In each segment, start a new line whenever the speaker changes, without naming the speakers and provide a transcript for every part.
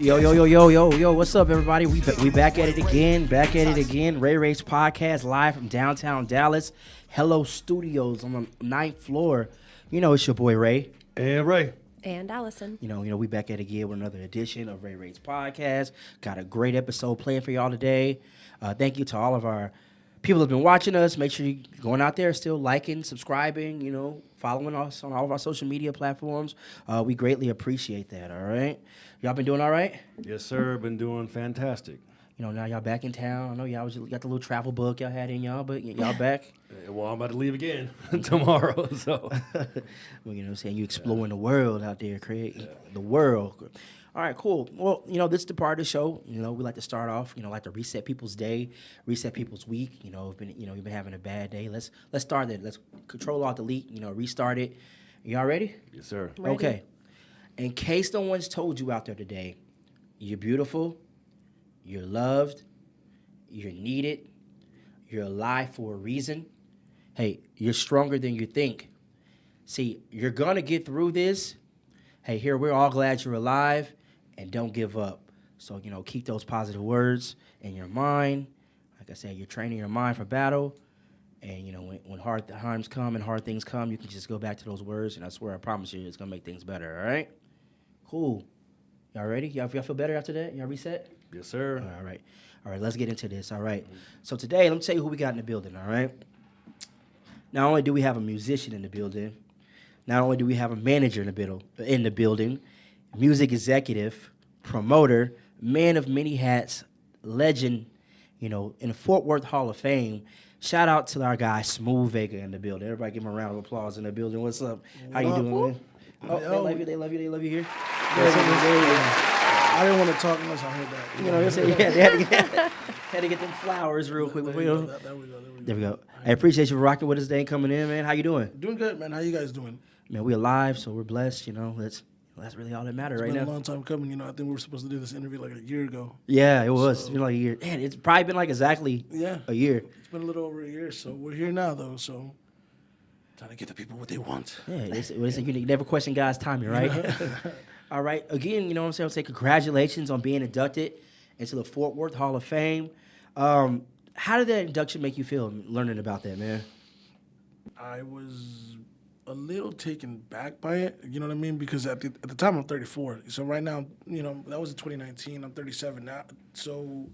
Yo, what's up, everybody? We back at it again. Ray Ray's podcast live from downtown Dallas. Hello Studios on the 9th floor. You know, it's your boy Ray.
And Ray.
And Allison.
You know, we back at it again with another edition of Ray Ray's podcast. Got a great episode planned for y'all today. Thank you to all of our people that have been watching us. Make sure you're going out there, still liking, subscribing, you know, following us on all of our social media platforms. We greatly appreciate that, all right? Y'all been doing all right?
Yes, sir. Been doing fantastic.
You know, now y'all back in town. I know y'all got the little travel book y'all had in y'all, but y'all back.
Well, I'm about to leave again tomorrow, so.
Well, you know what I'm saying? You exploring the world out there, Craig. The world. All right, cool. Well, you know, this is the part of the show. You know, we like to start off, you know, like to reset people's day, reset people's week. You know, you've been having a bad day. Let's start it. Let's control alt delete, you know, restart it. Y'all ready?
Yes, sir.
Ready.
Okay. In case no one's told you out there today, you're beautiful, you're loved, you're needed, you're alive for a reason. Hey, you're stronger than you think. See, you're going to get through this. Hey, here, we're all glad you're alive, and don't give up. So, you know, keep those positive words in your mind. Like I said, you're training your mind for battle. And, you know, when hard times come and hard things come, you can just go back to those words, and I swear, I promise you, it's going to make things better, all right? Cool. Y'all ready? Y'all feel better after that? Y'all reset?
Yes, sir.
All right. All right, let's get into this, all right? So today, let me tell you who we got in the building, all right? Not only do we have a musician in the building, not only do we have a manager in the building, music executive, promoter, man of many hats, legend, you know, in the Fort Worth Hall of Fame. Shout out to our guy, Smooth Vega, in the building. Everybody give him a round of applause in the building. What's up? How you doing, man? Oh, they love you here.
I didn't want to talk unless I heard that.
You know what I'm saying? Yeah, they had to get them flowers real quick.
There we
go. I appreciate you for rocking with us today and coming in, man. How you doing?
Doing good, man. How you guys doing?
Man, we alive, so we're blessed, you know. That's really all that matters right now.
It's been a long time coming. You know, I think we were supposed to do this interview like a year ago.
Yeah, it was. It's been like a year. Man, it's probably been like exactly a year.
It's been a little over a year, so we're here now, though, so trying to get the people what they want.
Yeah, they say you never question God's timing, right? All right. Again, you know what I'm saying? I'll say congratulations on being inducted into the Fort Worth Hall of Fame. How did that induction make you feel learning about that, man?
I was a little taken back by it, you know what I mean? Because at the time, I'm 34. So right now, you know, that was in 2019. I'm 37 now. So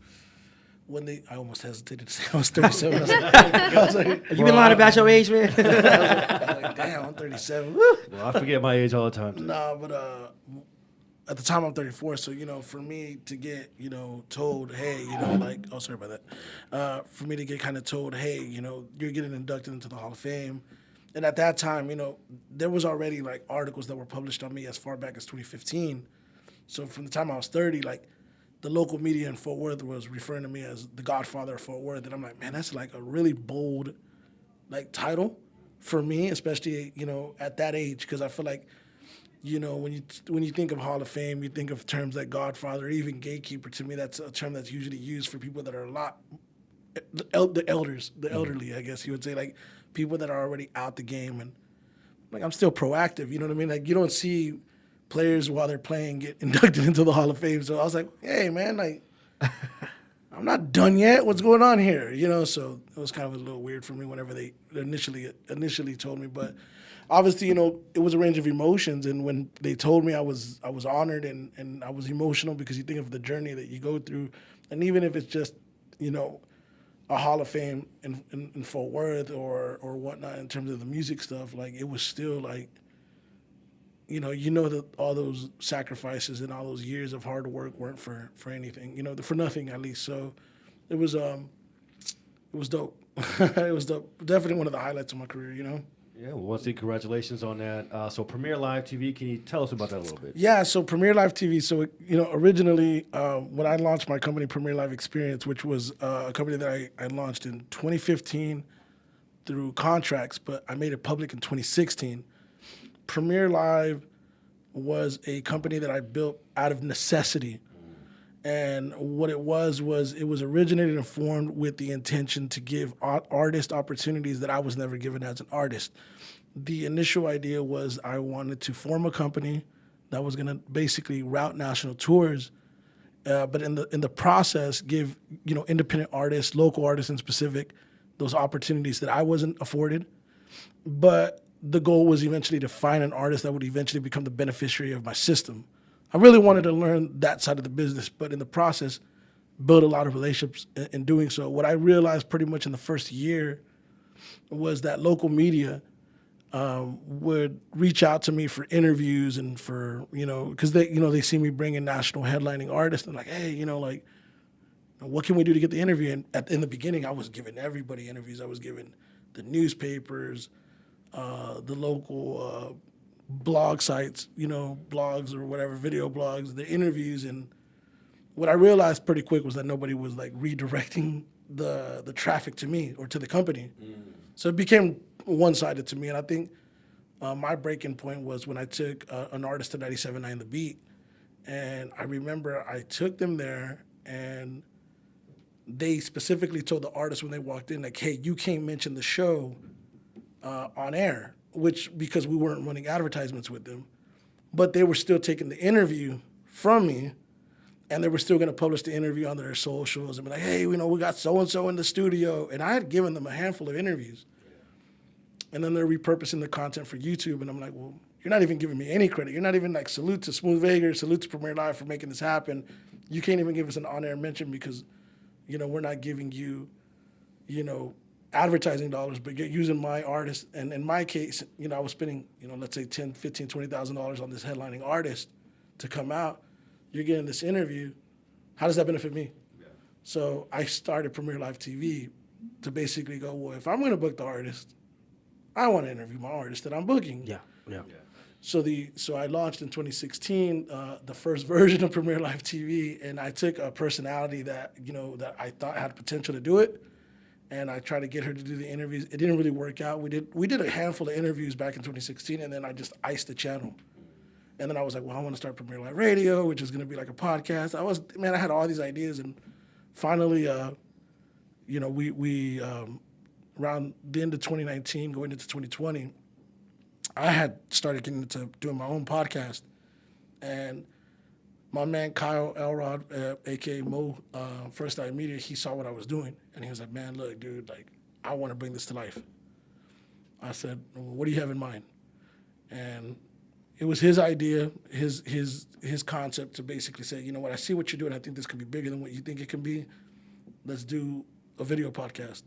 when I almost hesitated to say I was 37. I was like,
you been lying about your age, man?
I was like, damn, I'm 37.
Well, I forget my age all the time.
Nah, but at the time I'm 34, so, you know, for me to get, you know, told, hey, you know, like, oh, sorry about that. For me to get kind of told, hey, you know, you're getting inducted into the Hall of Fame. And at that time, you know, there was already, like, articles that were published on me as far back as 2015. So from the time I was 30, like, the local media in Fort Worth was referring to me as the Godfather of Fort Worth. And I'm like, man, that's, like, a really bold, like, title for me, especially, you know, at that age, because I feel like, you know, when you think of Hall of Fame, you think of terms like Godfather, or even Gatekeeper. To me, that's a term that's usually used for people that are a lot, the elders, the elderly, I guess you would say, like people that are already out the game. And like I'm still proactive, you know what I mean? Like you don't see players while they're playing get inducted into the Hall of Fame. So I was like, hey man, like I'm not done yet. What's going on here? You know, so it was kind of a little weird for me whenever they initially told me, but. Obviously, you know, it was a range of emotions, and when they told me, I was honored and I was emotional because you think of the journey that you go through, and even if it's just, you know, a Hall of Fame in Fort Worth or whatnot in terms of the music stuff, like it was still like, you know that all those sacrifices and all those years of hard work weren't for anything, you know, for nothing at least. So it was dope. It was dope. Definitely one of the highlights of my career, you know.
Yeah, well, once again, congratulations on that. So Premier Live TV, can you tell us about that a little bit?
Yeah, so Premier Live TV. So, you know, originally when I launched my company, Premier Live Experience, which was a company that I launched in 2015 through contracts, but I made it public in 2016. Premier Live was a company that I built out of necessity. And what it was originated and formed with the intention to give artists opportunities that I was never given as an artist. The initial idea was I wanted to form a company that was going to basically route national tours but in the process, give independent artists, local artists in specific, those opportunities that I wasn't afforded. But the goal was eventually to find an artist that would eventually become the beneficiary of my system. I really wanted to learn that side of the business, but in the process, build a lot of relationships in doing so. What I realized pretty much in the first year was that local media would reach out to me for interviews and for, because they see me bring in national headlining artists and like, hey, like, what can we do to get the interview? And in the beginning, I was giving everybody interviews. I was giving the newspapers, the local blog sites, blogs or whatever, video blogs, the interviews. And what I realized pretty quick was that nobody was like redirecting the traffic to me or to the company. So it became one-sided to me. And I think my breaking point was when I took an artist to 97.9 The Beat. And I remember I took them there and they specifically told the artist when they walked in, like, hey, you can't mention the show on air, because we weren't running advertisements with them. But they were still taking the interview from me, and they were still going to publish the interview on their socials and be like, hey, we got so-and-so in the studio. And I had given them a handful of interviews. And then they're repurposing the content for YouTube. And I'm like, well, you're not even giving me any credit. You're not even like, salute to Smooth Vega, salute to Premier Live for making this happen. You can't even give us an on-air mention because we're not giving you, advertising dollars, but you're using my artist. And in my case, I was spending, let's say $10,000, $15,000, $20,000 on this headlining artist to come out. You're getting this interview. How does that benefit me? Yeah. So I started Premier Live TV to basically go, well, if I'm going to book the artist, I want to interview my artist that I'm booking.
Yeah.
So I launched in 2016 the first version of Premier Live TV, and I took a personality that that I thought had potential to do it, and I tried to get her to do the interviews. It didn't really work out. We did a handful of interviews back in 2016, and then I just iced the channel. And then I was like, well, I want to start Premier Live Radio, which is going to be like a podcast. I had all these ideas, and finally, we around the end of 2019, going into 2020. I had started getting into doing my own podcast, and my man Kyle Elrod, aka Mo, First Eye Media, he saw what I was doing, and he was like, "Man, look, dude, like I want to bring this to life." I said, well, "What do you have in mind?" And it was his idea, his concept to basically say, you know what, I see what you're doing. I think this can be bigger than what you think it can be. Let's do a video podcast,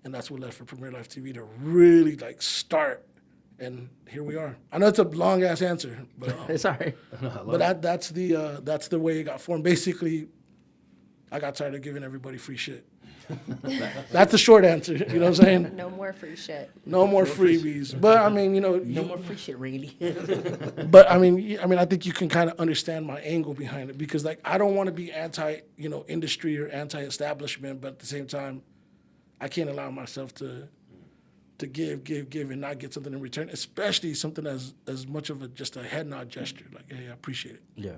and that's what led for Premier Live TV to really like start. And here we are. I know it's a long ass answer, but
it's all right.
But that's the way it got formed. Basically, I got tired of giving everybody free shit. That's the short answer. You know what I'm saying?
No more free shit.
No more freebies. But I mean,
no more free shit, really.
But I mean, I think you can kind of understand my angle behind it because like I don't want to be anti, industry or anti-establishment, but at the same time, I can't allow myself to give and not get something in return, especially something as much of just a head nod gesture. Like, hey, I appreciate it.
Yeah.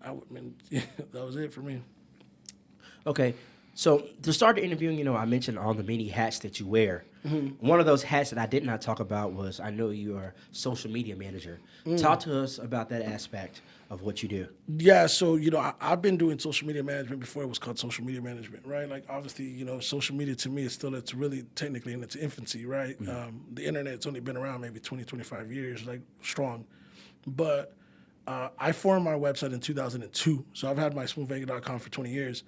That was it for me.
Okay. So to start the interview, I mentioned all the many hats that you wear. Mm-hmm. One of those hats that I did not talk about was I know you are social media manager. Talk to us about that aspect of what you do.
Yeah, so, I've been doing social media management before it was called social media management, right? Like, obviously, social media to me it's really technically in its infancy, right? Mm-hmm. The internet's only been around maybe 20, 25 years, like, strong. But I formed my website in 2002, so I've had my smoothvega.com for 20 years.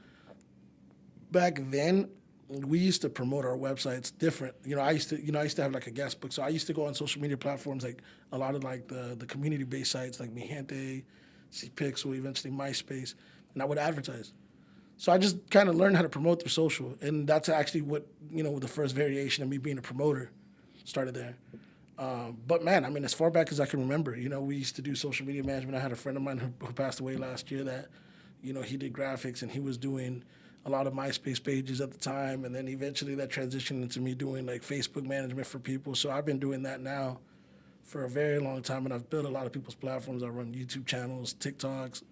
Back then, we used to promote our websites different. I used to have like a guest book. So I used to go on social media platforms, like a lot of like the community-based sites like Mi Gente, C-Pixel, eventually MySpace, and I would advertise. So I just kind of learned how to promote through social. And that's actually what, the first variation of me being a promoter started there. But man, as far back as I can remember, we used to do social media management. I had a friend of mine who passed away last year that, he did graphics and he was doing a lot of MySpace pages at the time, and then eventually that transitioned into me doing like Facebook management for people. So I've been doing that now for a very long time, and I've built a lot of people's platforms. I run YouTube channels, TikToks,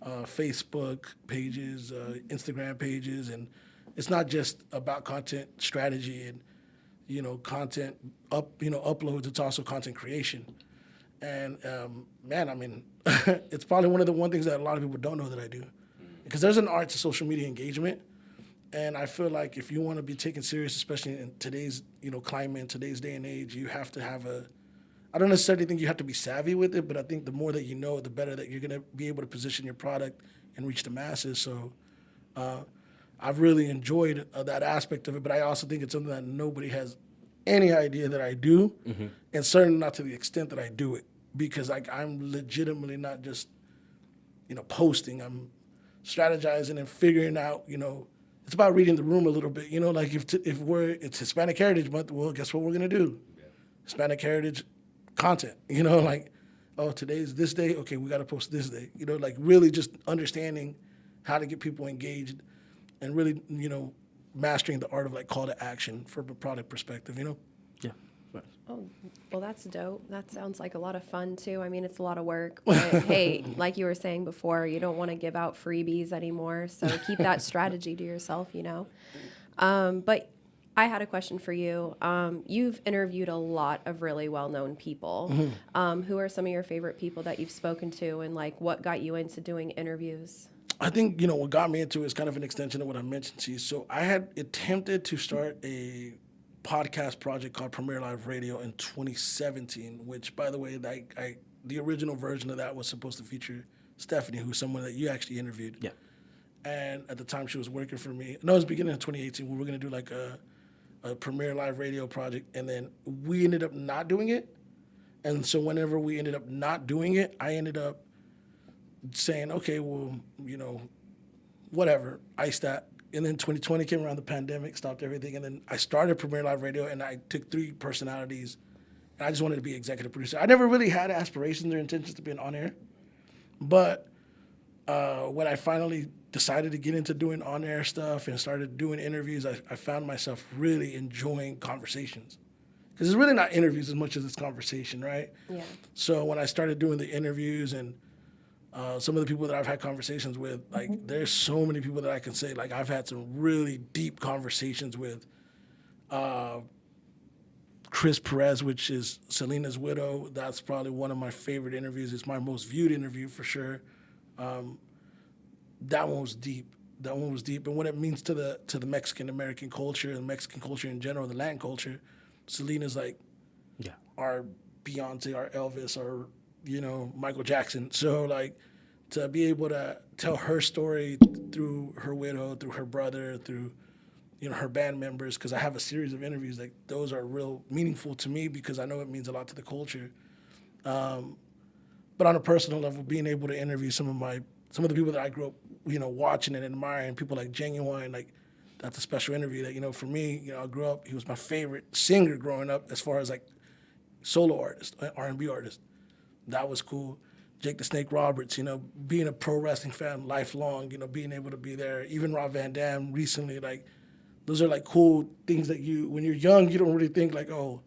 Facebook pages, Instagram pages, and it's not just about content strategy and content uploads. It's also content creation. And man, it's probably one of the things that a lot of people don't know that I do. because there's an art to social media engagement. And I feel like if you want to be taken serious, especially in today's, climate, in today's day and age, you have to have I don't necessarily think you have to be savvy with it, but I think the more that you know, the better that you're going to be able to position your product and reach the masses. So I've really enjoyed that aspect of it, but I also think it's something that nobody has any idea that I do, and certainly not to the extent that I do it, because I'm legitimately not just, posting. I'm strategizing and figuring out, it's about reading the room a little bit, like if it's Hispanic Heritage Month, well, guess what we're going to do? Yeah. Hispanic Heritage content, like, oh, today's this day, okay, we got to post this day, like really just understanding how to get people engaged and really, mastering the art of like call to action from a product perspective,
Yeah.
Oh, well, that's dope. That sounds like a lot of fun too. I mean, it's a lot of work, but hey, like you were saying before, you don't want to give out freebies anymore. So keep that strategy to yourself, But I had a question for you. You've interviewed a lot of really well-known people. Who are some of your favorite people that you've spoken to, and like what got you into doing interviews?
I think, what got me into it is kind of an extension of what I mentioned to you. So I had attempted to start a podcast project called Premier Live Radio in 2017, which, by the way, the original version of that was supposed to feature Stephanie, who's someone that you actually interviewed.
Yeah.
And at the time, she was working for me. No, it was beginning of 2018. We were going to do like a Premier Live Radio project, and then we ended up not doing it. And so whenever we ended up not doing it, I ended up saying, okay, well, whatever, ice that. And then 2020 came around, the pandemic stopped everything. And then I started Premier Live Radio, and I took 3 personalities, and I just wanted to be executive producer. I never really had aspirations or intentions to be on air. But when I finally decided to get into doing on-air stuff and started doing interviews, I found myself really enjoying conversations. Because it's really not interviews as much as it's conversation, right?
Yeah.
So when I started doing the interviews and some of the people that I've had conversations with, like, there's so many people that I can say, like, I've had some really deep conversations with Chris Perez, which is Selena's widow. That's probably one of my favorite interviews. It's my most viewed interview for sure. That one was deep. And what it means to the Mexican American culture and Mexican culture in general, the Latin culture, Selena's like our Beyonce, our Elvis, our Michael Jackson. So like to be able to tell her story through her widow, through her brother, through her band members, because I have a series of interviews, like those are real meaningful to me because I know it means a lot to the culture. But on a personal level, being able to interview some of the people that I grew up, watching and admiring, people like Genuine, like that's a special interview that, for me, I grew up, he was my favorite singer growing up as far as like solo artist, R&B artist. That was cool. Jake the Snake Roberts, being a pro wrestling fan lifelong, being able to be there. Even Rob Van Dam recently, like, those are like cool things that when you're young, you don't really think like, oh,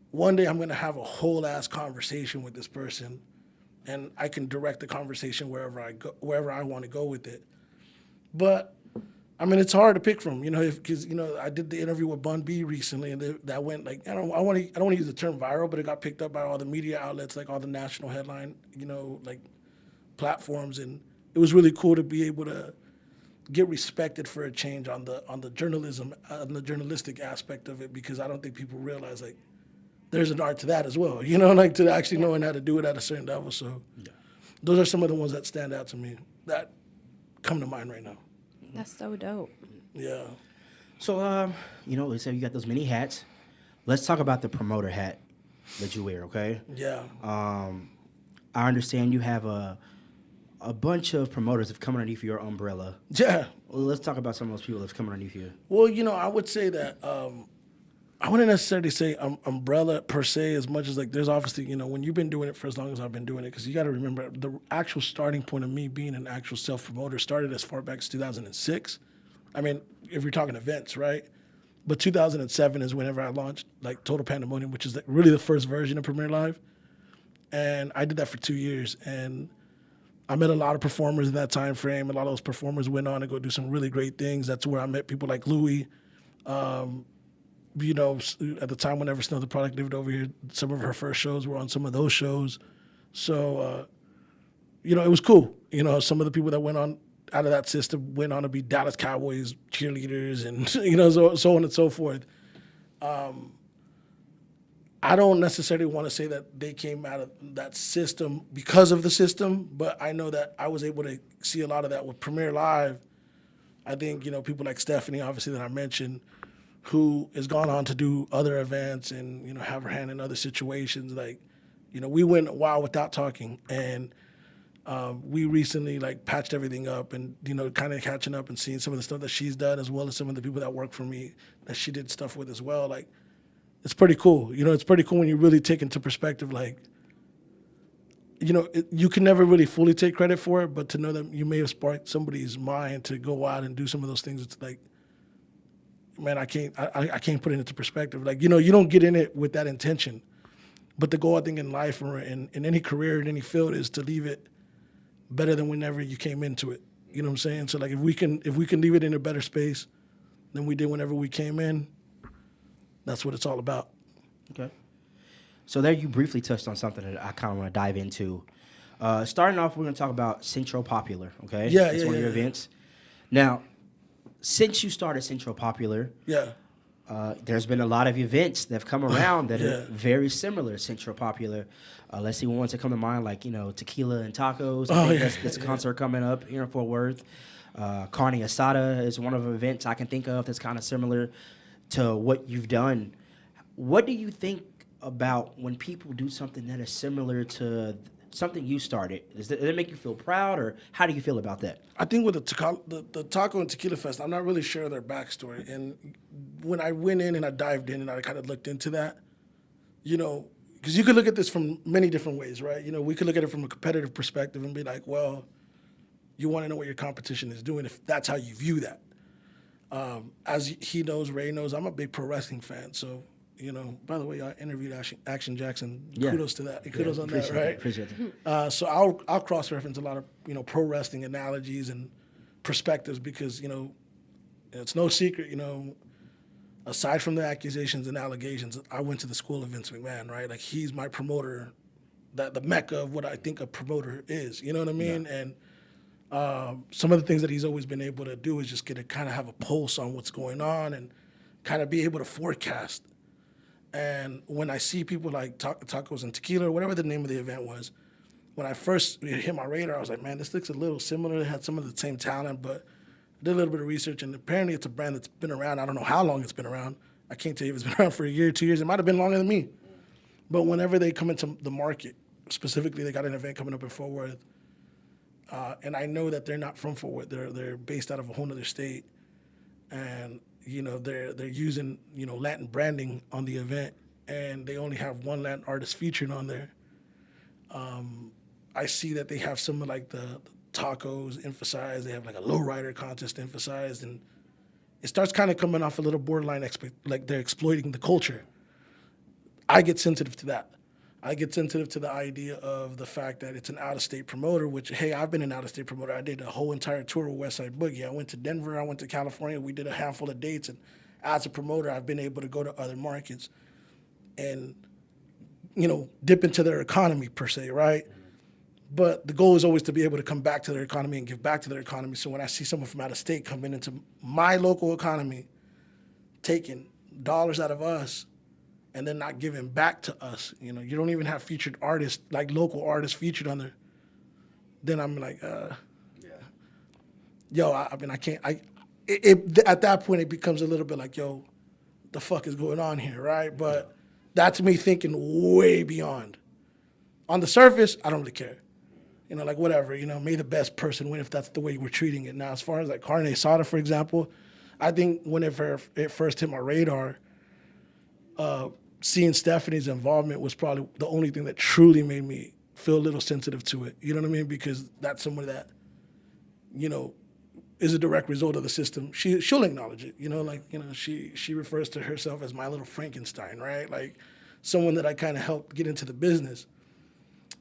one day I'm going to have a whole ass conversation with this person and I can direct the conversation wherever I want to go with it. But I mean, it's hard to pick from, because I did the interview with Bun B recently, and that went like I don't want to use the term viral, but it got picked up by all the media outlets, like all the national headline, like platforms, and it was really cool to be able to get respected for a change on the journalism, on the journalistic aspect of it, because I don't think people realize like there's an art to that as well, like to actually knowing how to do it at a certain level. So those are some of the ones that stand out to me that come to mind right now.
That's so dope.
Yeah.
So, they say you got those many hats. Let's talk about the promoter hat that you wear, okay?
Yeah.
I understand you have a bunch of promoters that have come underneath your umbrella.
Yeah.
Well, let's talk about some of those people that have come underneath you.
Well, I would say that I wouldn't necessarily say umbrella per se, as much as like there's obviously, when you've been doing it for as long as I've been doing it, because you got to remember the actual starting point of me being an actual self-promoter started as far back as 2006. I mean, if you're talking events, right? But 2007 is whenever I launched like Total Pandemonium, which is really the first version of Premier Live. And I did that for 2 years. And I met a lot of performers in that time frame. A lot of those performers went on to go do some really great things. That's where I met people like Louie. At the time whenever Snow the Product lived over here, some of her first shows were on some of those shows. So, it was cool. Some of the people that went on out of that system went on to be Dallas Cowboys cheerleaders and so on and so forth. I don't necessarily want to say that they came out of that system because of the system, but I know that I was able to see a lot of that with Premiere Live. I think, people like Stephanie, obviously, that I mentioned, who has gone on to do other events and, have her hand in other situations. Like, we went a while without talking, and we recently, patched everything up and, kind of catching up and seeing some of the stuff that she's done, as well as some of the people that work for me that she did stuff with as well. Like, it's pretty cool. It's pretty cool when you really take into perspective, you can never really fully take credit for it, but to know that you may have sparked somebody's mind to go out and do some of those things, it's like, man, I can't put it into perspective. Like, you don't get in it with that intention. But the goal, I think, in life or in any career, in any field, is to leave it better than whenever you came into it. You know what I'm saying? So, like, if we can leave it in a better space than we did whenever we came in, that's what it's all about.
Okay. So there you briefly touched on something that I kind of want to dive into. Starting off, we're going to talk about Centro Popular, okay?
Yeah,
it's one of your events. Now, since you started Centro Popular, there's been a lot of events that have come around that are very similar to Centro Popular. Let's see ones that come to mind, like, Tequila and Tacos. I think that's a concert coming up here in Fort Worth. Carne Asada is one of the events I can think of that's kind of similar to what you've done. What do you think about when people do something that is similar to something you started? Does it make you feel proud, or how do you feel about that?
I think with the Taco and Tequila Fest, I'm not really sure their backstory. And when I went in and I dived in and I kind of looked into that, because you could look at this from many different ways, right? We could look at it from a competitive perspective and be like, well, you want to know what your competition is doing if that's how you view that. As he knows, Ray knows, I'm a big pro wrestling fan. So, by the way, I interviewed Action Jackson.
Yeah.
Kudos to that. Kudos on that, right?
Appreciate it.
So I'll cross-reference a lot of, pro wrestling analogies and perspectives because, it's no secret, aside from the accusations and allegations, I went to the school of Vince McMahon, right? Like, he's my promoter, the mecca of what I think a promoter is, you know what I mean?
Yeah.
And some of the things that he's always been able to do is just get to kind of have a pulse on what's going on and kind of be able to forecast. And when I see people like Tacos and Tequila, or whatever the name of the event was, when I first hit my radar, I was like, man, this looks a little similar. They had some of the same talent, but I did a little bit of research, and apparently it's a brand that's been around. I don't know how long it's been around. I can't tell you if it's been around for a year, 2 years. It might have been longer than me. But whenever they come into the market, specifically, they got an event coming up in Fort Worth, and I know that they're not from Fort Worth. They're based out of a whole other state, and they're using Latin branding on the event, and they only have one Latin artist featured on there. I see that they have some of like the tacos emphasized. They have like a lowrider contest emphasized, and it starts kind of coming off a little borderline like they're exploiting the culture. I get sensitive to that. I get sensitive to the idea of the fact that it's an out-of-state promoter, which, hey, I've been an out-of-state promoter. I did a whole entire tour with Westside Boogie. I went to Denver. I went to California. We did a handful of dates. And as a promoter, I've been able to go to other markets and, dip into their economy, per se, right? But the goal is always to be able to come back to their economy and give back to their economy. So when I see someone from out of state coming into my local economy, taking dollars out of us, and then not giving back to us, you don't even have featured artists, like local artists featured on there, then I'm like, I can't, at that point, it becomes a little bit like, yo, the fuck is going on here, right? But that's me thinking way beyond. On the surface, I don't really care. Whatever, may the best person win if that's the way we're treating it. Now, as far as like Carne Asada, for example, I think whenever it first hit my radar, seeing Stephanie's involvement was probably the only thing that truly made me feel a little sensitive to it. You know what I mean? Because that's someone that, is a direct result of the system. She'll acknowledge it. She refers to herself as my little Frankenstein, right? Like someone that I kind of helped get into the business.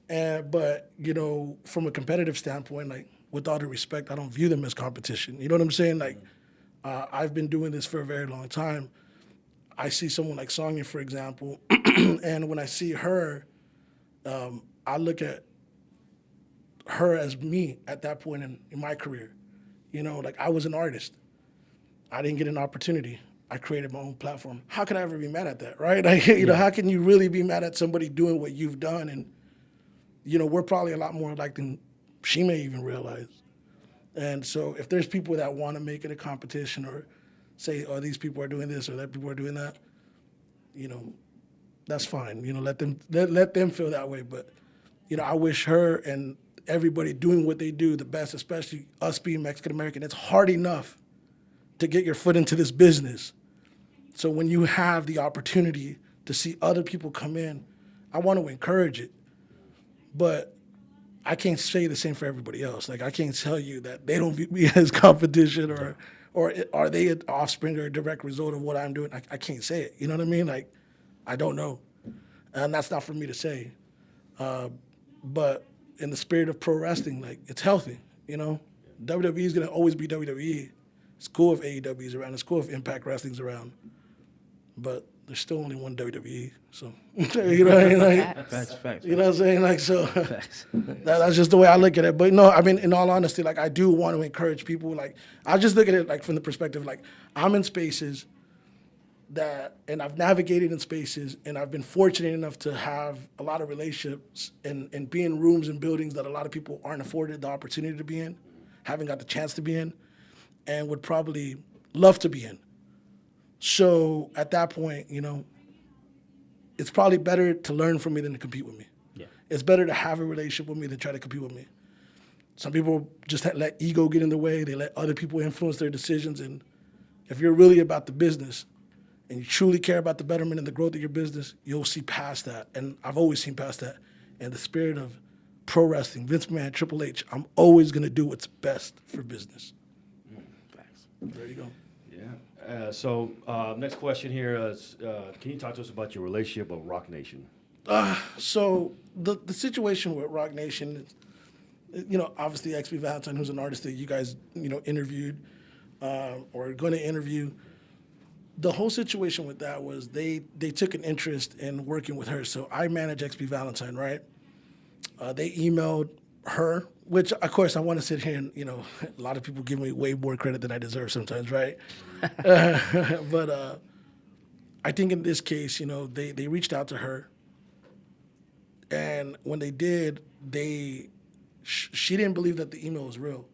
But from a competitive standpoint, like with all due respect, I don't view them as competition. You know what I'm saying? Like I've been doing this for a very long time. I see someone like Sonya, for example, and when I see her, I look at her as me at that point in my career. You know, like I was an artist. I didn't get an opportunity. I created my own platform. How can I ever be mad at that, right? Like, you know, how can you really be mad at somebody doing what you've done? And, you know, we're probably a lot more alike than she may even realize. And so if there's people that want to make it a competition or say, oh, these people are doing this or that people are doing that, you know, that's fine. You know, let them feel that way. But, you know, I wish her and everybody doing what they do the best, especially us being Mexican American. It's hard enough to get your foot into this business. So when you have the opportunity to see other people come in, I want to encourage it. But I can't say the same for everybody else. Like, I can't tell you that they don't view me as competition or are they an offspring or a direct result of what I'm doing. I can't say it. You know what I mean? Like, I don't know. And that's not for me to say. But in the spirit of pro wrestling, like, it's healthy, you know? WWE is going to always be WWE. It's cool if AEW is around. It's cool if Impact Wrestling's around. But there's still only one WWE. So, you know what I mean? Like,
Facts.
you know what I'm saying? Like, so that's just the way I look at it. But no, I mean, in all honesty, like, I do want to encourage people. Like, I just look at it like from the perspective, like, I'm in spaces and I've navigated in spaces, and I've been fortunate enough to have a lot of relationships and be in rooms and buildings that a lot of people aren't afforded the opportunity to be in, haven't got the chance to be in, and would probably love to be in. So at that point, you know, it's probably better to learn from me than to compete with me.
Yeah.
It's better to have a relationship with me than try to compete with me. Some people just let ego get in the way. They let other people influence their decisions. And if you're really about the business and you truly care about the betterment and the growth of your business, you'll see past that. And I've always seen past that. In the spirit of pro wrestling, Vince McMahon, Triple H, I'm always going to do what's best for business.
Facts.
There you go.
Yeah. So next question here is, can you talk to us about your relationship with Rock Nation?
So the situation with Rock Nation, you know, obviously XB Valentine, who's an artist that you guys, you know, interviewed or going to interview. The whole situation with that was they took an interest in working with her. So I manage XB Valentine, right? They emailed her, which of course I want to sit here and, you know, a lot of people give me way more credit than I deserve sometimes, right? But I think in this case, you know, they reached out to her, and when they did, she didn't believe that the email was real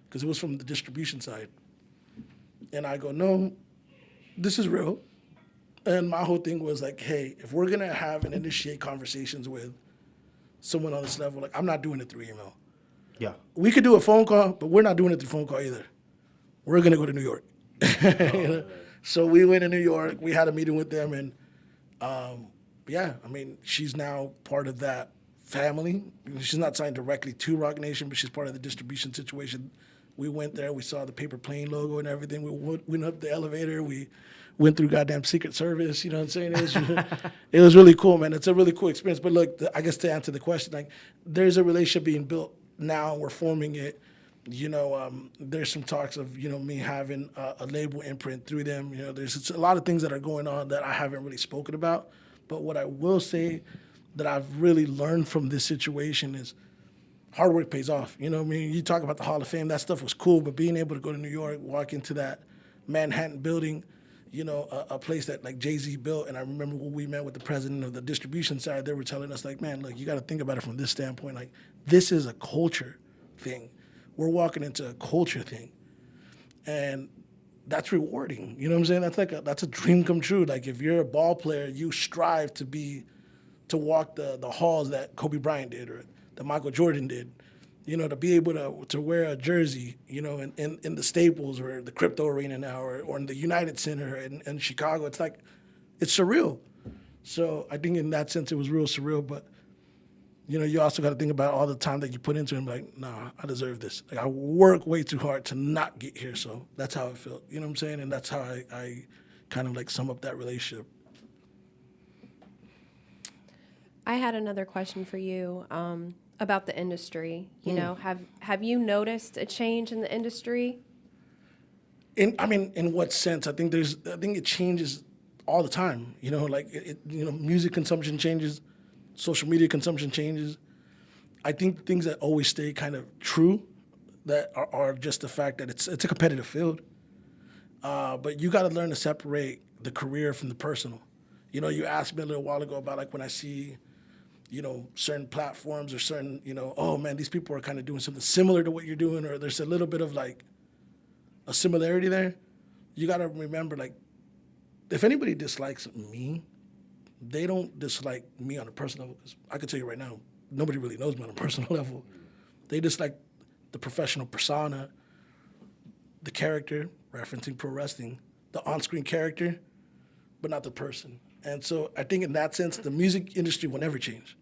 because it was from the distribution side. And I go, no, this is real. And my whole thing was like, hey, if we're going to have and initiate conversations with someone on this level, like, I'm not doing it through email.
Yeah.
We could do a phone call, but we're not doing it through phone call either. We're going to go to New York. You know? So we went to New York. We had a meeting with them. And, yeah, I mean, she's now part of that family. She's not signed directly to Rock Nation, but she's part of the distribution situation. We went there. We saw the paper plane logo and everything. We went up the elevator. We went through goddamn Secret Service. You know what I'm saying? It was really cool, man. It's a really cool experience. But look, I guess to answer the question, like, there's a relationship being built now. We're forming it. You know, there's some talks of, you know, me having a label imprint through them. You know, there's a lot of things that are going on that I haven't really spoken about. But what I will say that I've really learned from this situation is hard work pays off. You know what I mean? You talk about the Hall of Fame, that stuff was cool, but being able to go to New York, walk into that Manhattan building, you know, a place that like Jay-Z built, and I remember when we met with the president of the distribution side, they were telling us like, man, look, you got to think about it from this standpoint. Like, this is a culture thing. We're walking into a culture thing. And that's rewarding. You know what I'm saying? That's a dream come true. Like, if you're a ball player, you strive to walk the halls that Kobe Bryant did or that Michael Jordan did. You know, to be able to wear a jersey, you know, in the Staples or the Crypto Arena now or in the United Center in Chicago. It's like, it's surreal. So I think in that sense it was real surreal. But, you know, you also got to think about all the time that you put into it. Like, nah, I deserve this. Like, I work way too hard to not get here. So that's how I felt. You know what I'm saying? And that's how I kind of like sum up that relationship.
I had another question for you about the industry. You know, have you noticed a change in the industry?
In what sense? I think it changes all the time. You know, like you know, music consumption changes, social media consumption changes. I think things that always stay kind of true, that are just the fact that it's a competitive field. But you got to learn to separate the career from the personal. You know, you asked me a little while ago about like when I see, you know, certain platforms or certain, you know, oh man, these people are kind of doing something similar to what you're doing, or there's a little bit of like a similarity there. You got to remember, like, if anybody dislikes me, they don't dislike me on a personal level. Because I can tell you right now, nobody really knows me on a personal level. They dislike the professional persona, the character, referencing pro wrestling, the on-screen character, but not the person. And so I think in that sense, the music industry will never change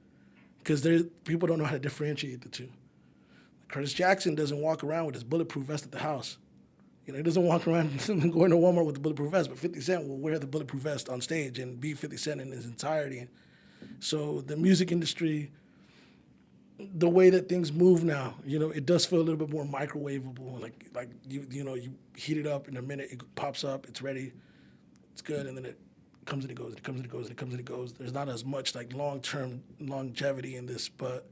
because people don't know how to differentiate the two. Curtis Jackson doesn't walk around with his bulletproof vest at the house. You know, he doesn't walk around going to Walmart with the bulletproof vest, but 50 Cent will wear the bulletproof vest on stage and be 50 Cent in his entirety. So the music industry, the way that things move now, you know, it does feel a little bit more microwavable. Like you know, you heat it up in a minute, it pops up, it's ready, it's good, and then it comes and it goes, and it comes and it goes, and it comes and it goes. There's not as much like long-term longevity in this, but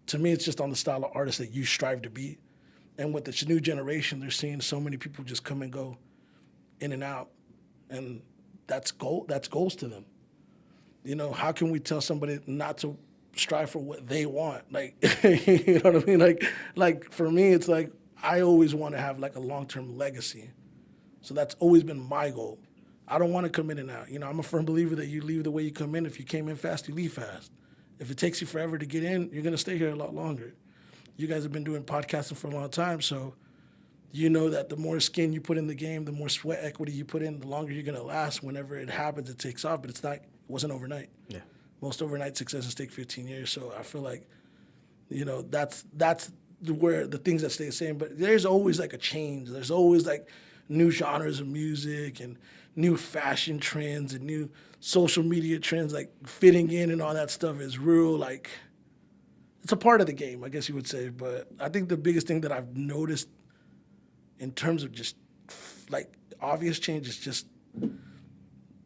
to me, it's just on the style of artist that you strive to be. And with this new generation, they're seeing so many people just come and go, in and out, and that's goals to them. You know, how can we tell somebody not to strive for what they want? Like, you know what I mean? Like for me, it's like I always want to have like a long-term legacy. So that's always been my goal. I don't want to come in and out. You know, I'm a firm believer that you leave the way you come in. If you came in fast, you leave fast. If it takes you forever to get in, you're going to stay here a lot longer. You guys have been doing podcasting for a long time, so you know that the more skin you put in the game, the more sweat equity you put in, the longer you're going to last. Whenever it happens, it takes off, but it wasn't overnight.
Yeah.
Most overnight successes take 15 years, so I feel like, you know, that's where the things that stay the same. But there's always like a change. There's always like new genres of music and new fashion trends and new social media trends, like fitting in and all that stuff is real, like, it's a part of the game, I guess you would say. But I think the biggest thing that I've noticed in terms of just like obvious change is just,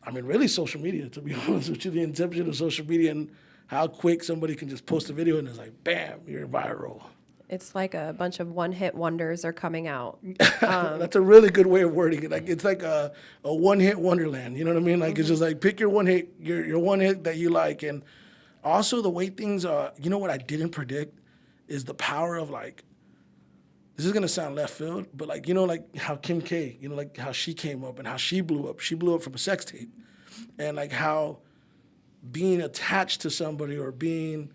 I mean, really social media, to be honest with you, the inception of social media and how quick somebody can just post a video and it's like, bam, you're viral.
It's like a bunch of one-hit wonders are coming out.
That's a really good way of wording it. Like it's like a one-hit wonderland. You know what I mean? Like It's just like pick your one hit, your one hit that you like. And also the way things are. You know what I didn't predict is the power of like. This is gonna sound left field, but like you know like how Kim K, you know like how she came up and how she blew up. She blew up from a sex tape, and like how being attached to somebody or being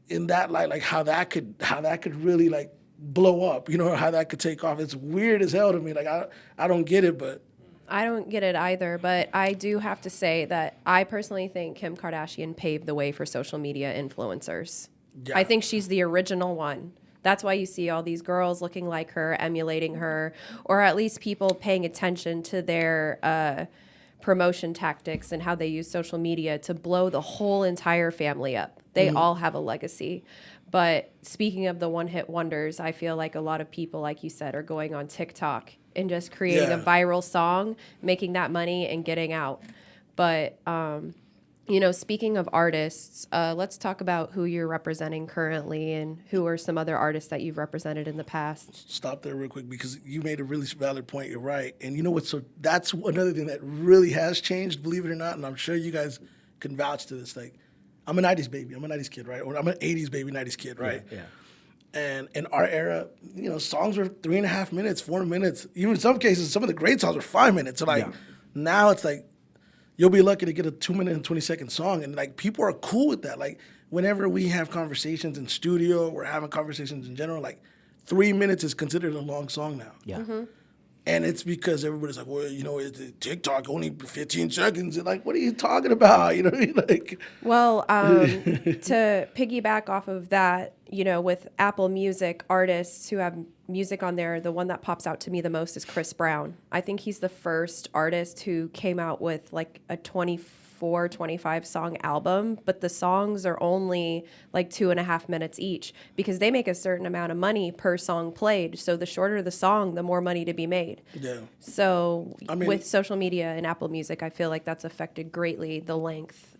in that light, like how that could really like blow up, you know, or how that could take off. It's weird as hell to me. Like I don't get it, but
I don't get it either, but I do have to say that I personally think Kim Kardashian paved the way for social media influencers.
Yeah.
I think she's the original one. That's why you see all these girls looking like her, emulating her, or at least people paying attention to their promotion tactics and how they use social media to blow the whole entire family up. They all have a legacy. But speaking of the one-hit wonders, I feel like a lot of people, like you said, are going on TikTok and just creating a viral song, making that money and getting out. But, you know, speaking of artists, let's talk about who you're representing currently and who are some other artists that you've represented in the past.
Stop there real quick because you made a really valid point. You're right. And you know what? So that's another thing that really has changed, believe it or not. And I'm sure you guys can vouch to this. Like, I'm a 90s baby. I'm a 90s kid, right? Or I'm an 80s baby, 90s kid, right?
Yeah.
And in our era, you know, songs were 3.5 minutes, 4 minutes. Even in some cases, some of the great songs were 5 minutes. So like now it's like you'll be lucky to get a 2-minute and 20-second song. And like people are cool with that. Like whenever we have conversations in studio, we're having conversations in general, like 3 minutes is considered a long song now.
Yeah.
Mm-hmm.
And it's because everybody's like, well, you know, it's TikTok only 15 seconds. And like, what are you talking about? You know what I mean? Like,
well, to piggyback off of that, you know, with Apple Music artists who have music on there, the one that pops out to me the most is Chris Brown. I think he's the first artist who came out with like a 25 song album, but the songs are only like 2.5 minutes each because they make a certain amount of money per song played. So the shorter the song, the more money to be made.
yeah.
So
I mean,
with social media and Apple Music, I feel like that's affected greatly the length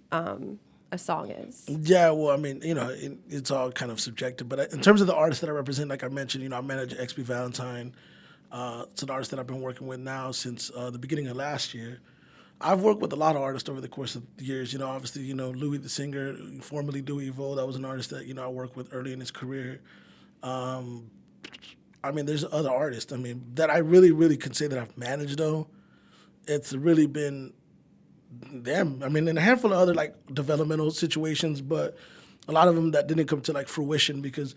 a song is.
Yeah, well, I mean, it's all kind of subjective. But in terms of the artists that I represent, like I mentioned, I manage XP Valentine. It's an artist that I've been working with now since the beginning of last year. I've worked with a lot of artists over the course of the years. Obviously, Louis the singer, formerly Dewey Vo, that was an artist that, I worked with early in his career. There's other artists, that I really, really can say that I've managed, though. It's really been them. And a handful of other, like, developmental situations, but a lot of them that didn't come to, like, fruition because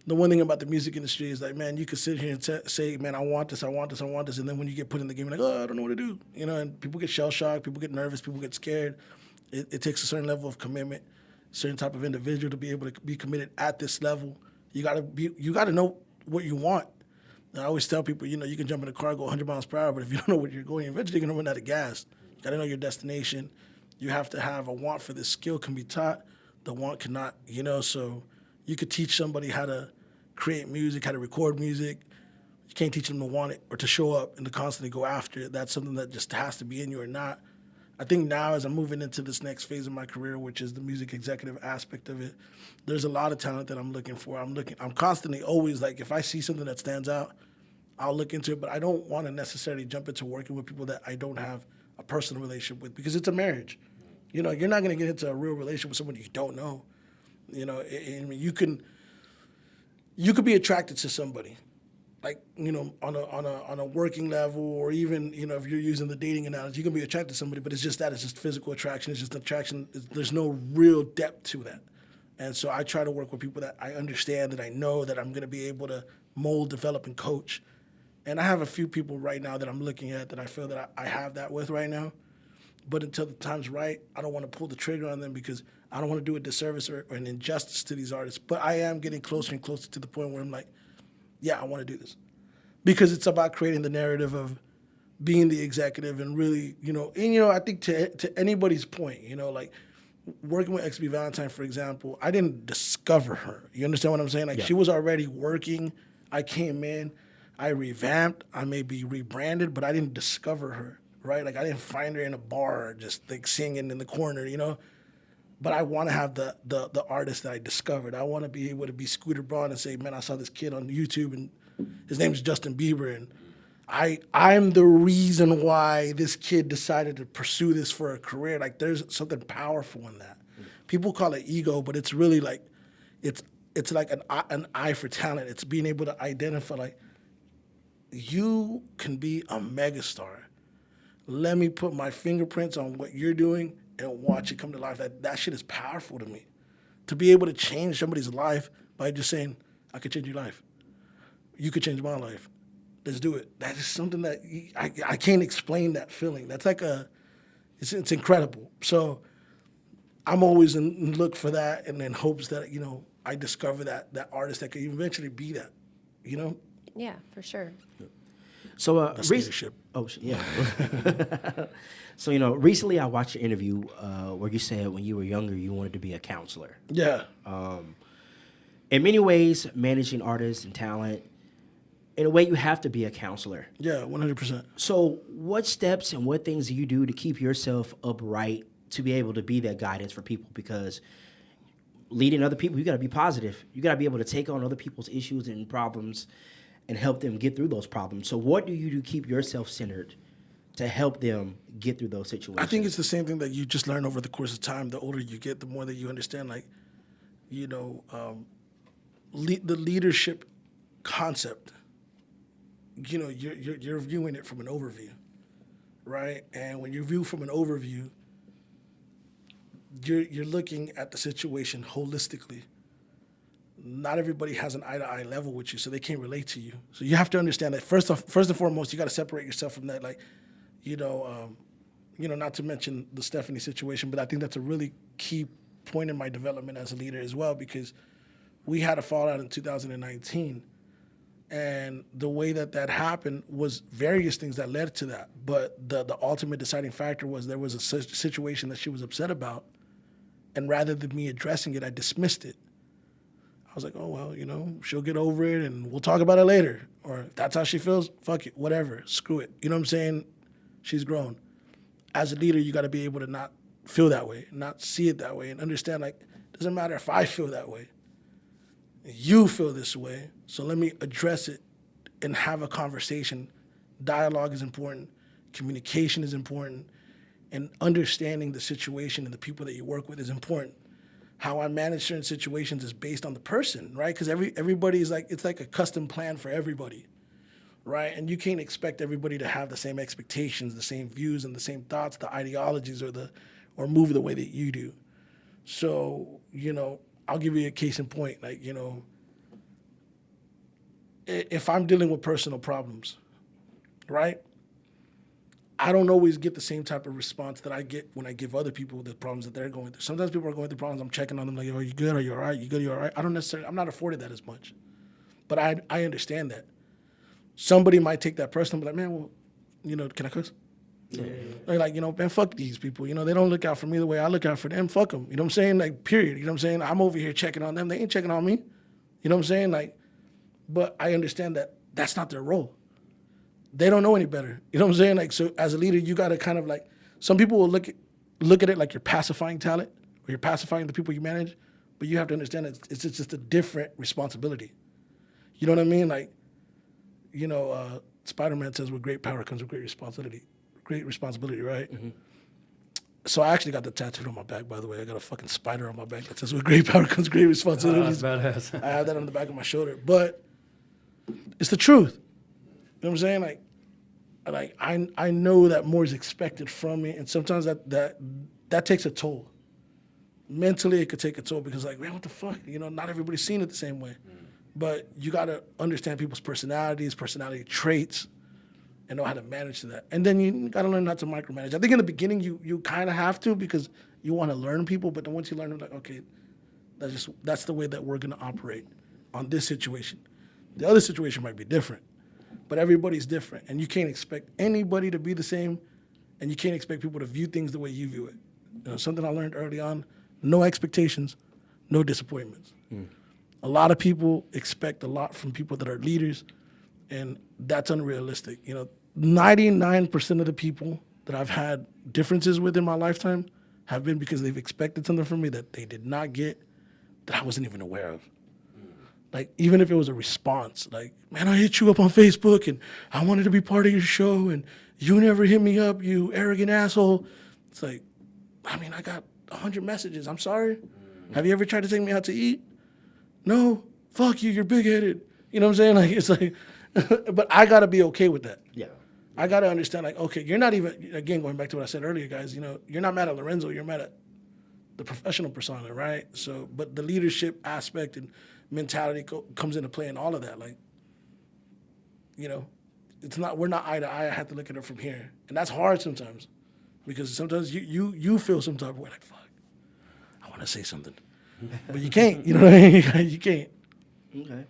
the one thing about the music industry is like, man, you could sit here and say, man, I want this, I want this, I want this, and then when you get put in the game, you're like, oh, I don't know what to do. And people get shell-shocked, people get nervous, people get scared. It takes a certain level of commitment, a certain type of individual to be able to be committed at this level. You gotta know what you want. And I always tell people, you can jump in a car, go 100 miles per hour, but if you don't know where you're going, eventually you're gonna run out of gas. You gotta know your destination. You have to have a want for this. Skill can be taught, the want cannot, so you could teach somebody how to create music, how to record music. You can't teach them to want it or to show up and to constantly go after it. That's something that just has to be in you or not. I think now as I'm moving into this next phase of my career, which is the music executive aspect of it, there's a lot of talent that I'm looking for. I'm constantly always like, if I see something that stands out, I'll look into it, but I don't want to necessarily jump into working with people that I don't have a personal relationship with because it's a marriage. You're not going to get into a real relationship with someone you don't know. You could be attracted to somebody, like, on a working level, or even, if you're using the dating analogy, you can be attracted to somebody, but it's just physical attraction. It's just attraction. There's no real depth to that. And so I try to work with people that I understand, that I know that I'm going to be able to mold, develop, and coach. And I have a few people right now that I'm looking at that I feel that I have that with right now. But until the time's right, I don't want to pull the trigger on them because I don't want to do a disservice or an injustice to these artists. But I am getting closer and closer to the point where I'm like, yeah, I want to do this. Because it's about creating the narrative of being the executive and really, I think to anybody's point, like working with XB Valentine, for example, I didn't discover her. You understand what I'm saying? Like, yeah. She was already working. I came in, I revamped, I maybe rebranded, but I didn't discover her. Right? Like, I didn't find her in a bar just like singing in the corner, But I want to have the artist that I discovered. I want to be able to be Scooter Braun and say, man, I saw this kid on YouTube and his name is Justin Bieber. And I'm the reason why this kid decided to pursue this for a career. Like, there's something powerful in that. People call it ego, but it's really like, it's like an eye for talent. It's being able to identify, like, you can be a megastar. Let me put my fingerprints on what you're doing and watch it come to life. That shit is powerful to me. To be able to change somebody's life by just saying, I could change your life. You could change my life. Let's do it. That is something that I can't explain that feeling. That's like it's incredible. So I'm always in look for that and in hopes that, I discover that artist that could eventually be that,
Yeah, for sure.
So,
leadership.
Oh, yeah. So, recently I watched an interview where you said when you were younger you wanted to be a counselor.
Yeah.
In many ways, managing artists and talent, in a way, you have to be a counselor.
Yeah, 100%.
So, what steps and what things do you do to keep yourself upright to be able to be that guidance for people? Because leading other people, you got to be positive. You got to be able to take on other people's issues and problems and help them get through those problems. So what do you do to keep yourself centered to help them get through those situations?
I think it's the same thing that you just learn over the course of time. The older you get, the more that you understand, like, the leadership concept. You're viewing it from an overview, right? And when you view from an overview, you're looking at the situation holistically. Not everybody has an eye-to-eye level with you, so they can't relate to you. So you have to understand that first and foremost, you got to separate yourself from that. Like, not to mention the Stephanie situation, but I think that's a really key point in my development as a leader as well, because we had a fallout in 2019, and the way that happened was various things that led to that. But the ultimate deciding factor was there was a situation that she was upset about, and rather than me addressing it, I dismissed it. I was like, oh, well, she'll get over it and we'll talk about it later. Or if that's how she feels, fuck it, whatever, screw it. You know what I'm saying? She's grown. As a leader, you got to be able to not feel that way, not see it that way, and understand like it doesn't matter if I feel that way. You feel this way, so let me address it and have a conversation. Dialogue is important. Communication is important. And understanding the situation and the people that you work with is important. How I manage certain situations is based on the person, right? Because everybody is like, it's like a custom plan for everybody, right? And you can't expect everybody to have the same expectations, the same views, and the same thoughts, the ideologies, or move the way that you do. So, I'll give you a case in point. Like, if I'm dealing with personal problems, right? I don't always get the same type of response that I get when I give other people the problems that they're going through. Sometimes people are going through problems. I'm checking on them like, are you good? Are you all right? You good? You all right? I'm not afforded that as much. But I understand that. Somebody might take that personal and be like, man, well, can I cuss? Yeah. They're like, man, fuck these people. They don't look out for me the way I look out for them. Fuck them. You know what I'm saying? Like, period. You know what I'm saying? I'm over here checking on them. They ain't checking on me. You know what I'm saying? Like, but I understand that that's not their role. They don't know any better. You know what I'm saying? Like, so as a leader, you got to kind of like, some people will look at it like you're pacifying talent or you're pacifying the people you manage, but you have to understand it's just a different responsibility. You know what I mean? Like, Spider-Man says with great power comes with great responsibility. Great responsibility, right? Mm-hmm. So I actually got the tattooed on my back, by the way. I got a fucking spider on my back that says with great power comes great responsibility.
That's badass.
I have that on the back of my shoulder. But it's the truth. You know what I'm saying? Like I know that more is expected from me, and sometimes that takes a toll. Mentally, it could take a toll because, like, man, what the fuck? Not everybody's seeing it the same way. But you got to understand people's personalities, personality traits, and know how to manage to that. And then you got to learn not to micromanage. I think in the beginning you kind of have to because you want to learn people, but then once you learn them, like, okay, that's the way that we're going to operate on this situation. The other situation might be different. But everybody's different, and you can't expect anybody to be the same, and you can't expect people to view things the way you view it. Something I learned early on, no expectations, no disappointments. A lot of people expect a lot from people that are leaders, and that's unrealistic. 99% of the people that I've had differences with in my lifetime have been because they've expected something from me that they did not get, that I wasn't even aware of. Like, even if it was a response, like, man, I hit you up on Facebook and I wanted to be part of your show and you never hit me up, you arrogant asshole. It's like, I got 100 messages. I'm sorry. Have you ever tried to take me out to eat? No. Fuck you. You're big-headed. You know what I'm saying? Like, it's like, but I got to be okay with that.
Yeah.
I got to understand, like, okay, you're not even, again, going back to what I said earlier, guys, you're not mad at Lorenzo. You're mad at the professional persona, right? So, but the leadership aspect and mentality comes into play in all of that. Like, we're not eye to eye. I have to look at it from here. And that's hard sometimes because sometimes you feel some type of way like, fuck, I want to say something. But you can't, you know what I mean? You can't.
Okay.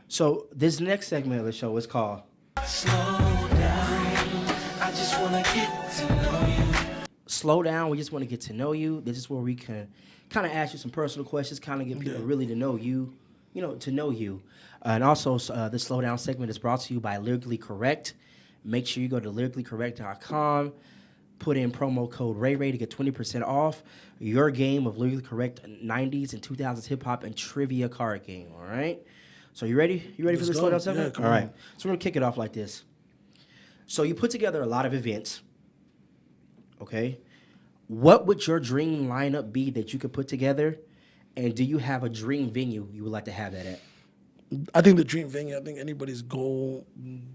So this next segment of the show is called
Slow down, I just want to get to know you.
Slow Down, we just want to get to know you. This is where we can kind of ask you some personal questions, kind of get people really to know you. To know you. And also, the Slow Down segment is brought to you by Lyrically Correct. Make sure you go to lyricallycorrect.com, put in promo code RayRay to get 20% off your game of Lyrically Correct 90s and 2000s hip-hop and trivia card game, all right? So you ready? You ready for the Slow Down segment?
Yeah,
all right. So we're going to kick it off like this. So you put together a lot of events, okay? What would your dream lineup be that you could put together? And do you have a dream venue you would like to have that at?
I think the dream venue, I think anybody's goal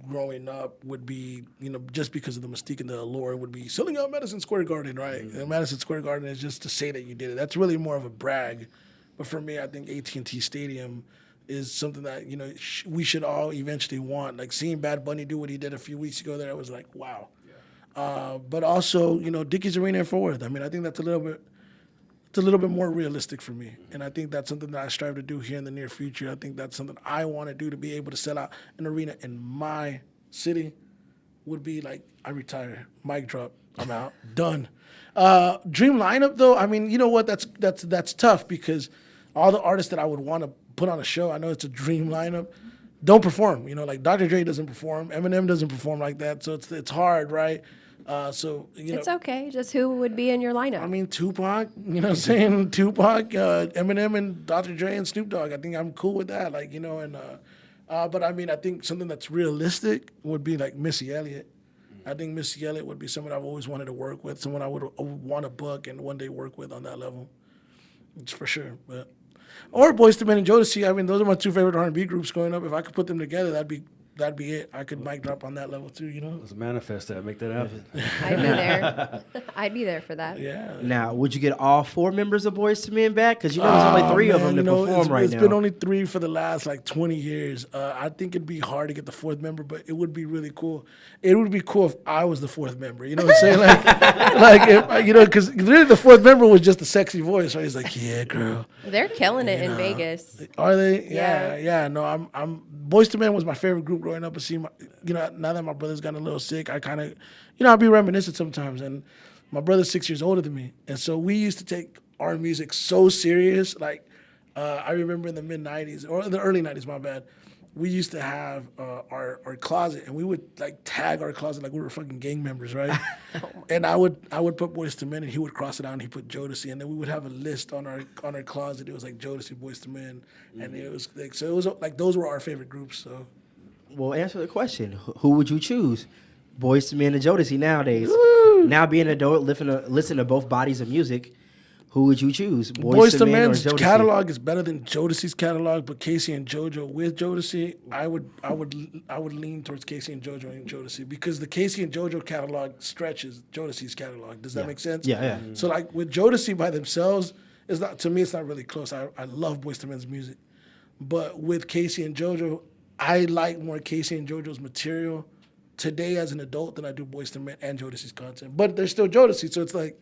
growing up would be, just because of the mystique and the allure, would be selling out Madison Square Garden, right? Mm-hmm. And Madison Square Garden is just to say that you did it. That's really more of a brag. But for me, I think AT&T Stadium is something that, we should all eventually want. Like seeing Bad Bunny do what he did a few weeks ago there, I was like, wow. Yeah. But also, Dickies Arena in Fort Worth. I think that's a little bit more realistic for me. And I think that's something that I strive to do here in the near future. I think that's something I want to do, to be able to sell out an arena in my city would be like, I retire, mic drop, I'm out, done. Dream lineup though, you know what, that's tough because all the artists that I would want to put on a show, I know it's a dream lineup, don't perform. Like Dr. Dre doesn't perform, Eminem doesn't perform like that, so it's hard, right? So you know,
It's okay. Just who would be in your lineup?
I mean, Tupac, you know what I'm saying? Tupac, Eminem, and Dr. Dre and Snoop Dogg. I think I'm cool with that. Like, you know, and but I mean, I think something that's realistic would be like Missy Elliott. I think Missy Elliott would be someone I've always wanted to work with, someone I would want to book and one day work with on that level. It's for sure. But or Boyz II Men and Jodeci. I mean, those are my two favorite R&B groups growing up. If I could put them together, that'd be it. I could mic drop on that level too, you know?
Let's manifest that. Make that happen.
I'd be there. I'd be there for that.
Yeah.
Now, would you get all 4 members of Boyz II Men back? Because you know there's only 3 of them to perform right
it's
now.
been only 3 for the last like 20 years. I think it'd be hard to get the 4th member, but it would be really cool. It would be cool if I was the 4th member. You know what I'm saying? Like if, you know, because really the 4th member was just a sexy voice. Right? He's like, yeah, girl.
They're killing it in Vegas.
Are they?
Yeah.
Yeah. No, I'm. Boyz II Men was my favorite group growing up. And see, you know, now that my brother's gotten a little sick, I kind of, you know, I'll be reminiscent sometimes. And my brother's 6 years older than me, and so we used to take our music so serious. Like, I remember in the mid '90s or in the early '90s, my bad. We used to have our closet, and we would like tag our closet like we were fucking gang members, right? And I would put Boyz II Men, and he would cross it out, and he put Jodeci, and then we would have a list on our closet. It was like Jodeci, Boyz II Men, and it was like so. It was like those were our favorite groups. So
Well, answer the question. Who would you choose? Boyz II Men and Jodeci nowadays. Now being an adult, listen to both bodies of music. Who would you choose?
Boyz II
Men or
Men's
Jodeci?
catalog is better than Jodeci's catalog, but Casey and JoJo with Jodeci, I would lean towards Casey and JoJo and Jodeci because the Casey and JoJo catalog stretches Jodeci's catalog. Does that make sense?
Yeah.
So like with Jodeci by themselves, it's not to me. It's not really close. I love Boyz II Men's music, but with Casey and JoJo, I like more Casey and JoJo's material today as an adult than I do Boyz II Men and Jodeci's content. But they're still Jodeci, so it's like.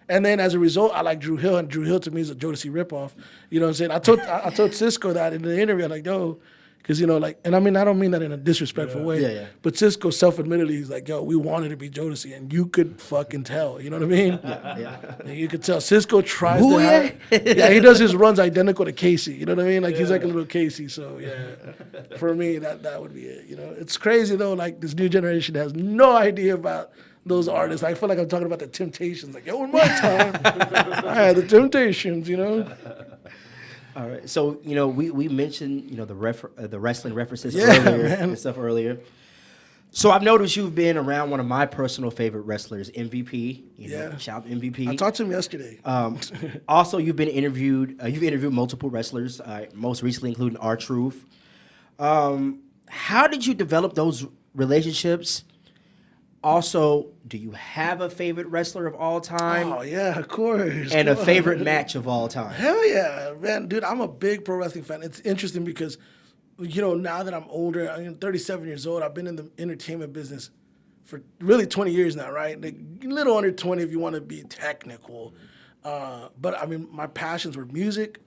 And then as a result, I like Drew Hill, and Drew Hill to me is a Jodeci ripoff. You know what I'm saying? I told Cisco that in the interview. I'm like, yo, because you know, like, and I mean, I don't mean that in a disrespectful way.
Yeah.
But Cisco self-admittedly, he's like, yo, we wanted to be Jodeci, and you could fucking tell. You know what I mean?
Yeah.
And you could tell Cisco tries
Ooh,
to.
yeah.
He does his runs identical to Casey. You know what I mean? Like he's like a little Casey. So yeah, for me, that would be it. You know, it's crazy though. Like this new generation has no idea about those artists. I feel like I'm talking about the Temptations. Like, yo, in my time, I had the Temptations, you know?
All right. So, you know, we mentioned, you know, the wrestling references
Yeah,
earlier
man.
and stuff earlier. So I've noticed you've been around one of my personal favorite wrestlers, MVP. You know,
Yeah.
shout out MVP.
I talked to him yesterday.
Also, you've interviewed multiple wrestlers, most recently including R-Truth. How did you develop those relationships? Also, do you have a favorite wrestler of all time
Oh, yeah, of course.
and a
Come on.
favorite match of all time?
Hell yeah, man. Dude, I'm a big pro wrestling fan. It's interesting because, you know, now that I'm older, I'm 37 years old, I've been in the entertainment business for really 20 years now, right? Like, a little under 20 if you want to be technical. But, I mean, my passions were music,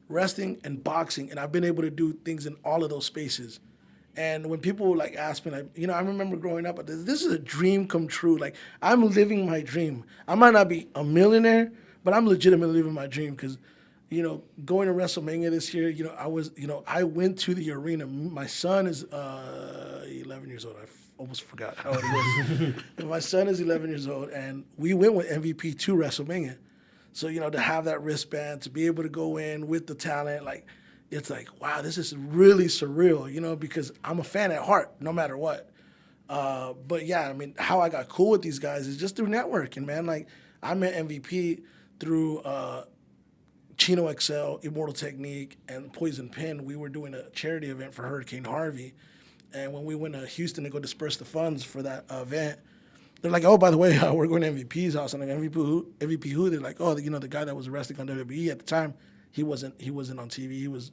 wrestling, and boxing, and I've been able to do things in all of those spaces. And when people like ask me, like, you know, I remember growing up, this is a dream come true. Like, I'm living my dream. I might not be a millionaire, but I'm legitimately living my dream because, you know, going to WrestleMania this year, you know, I went to the arena. My son is 11 years old. I almost forgot how old he was. My son is 11 years old, and we went with MVP to WrestleMania. So, you know, to have that wristband, to be able to go in with the talent, like, it's like, wow, this is really surreal, you know, because I'm a fan at heart, no matter what. But yeah, I mean, how I got cool with these guys is just through networking, man. Like, I met MVP through Chino XL, Immortal Technique, and Poison Pen. We were doing a charity event for Hurricane Harvey. And when we went to Houston to go disperse the funds for that event, they're like, oh, by the way, we're going to MVP's house. And I'm like, MVP who? They're like, oh, you know, the guy that was arrested on WWE at the time. He wasn't on TV. He was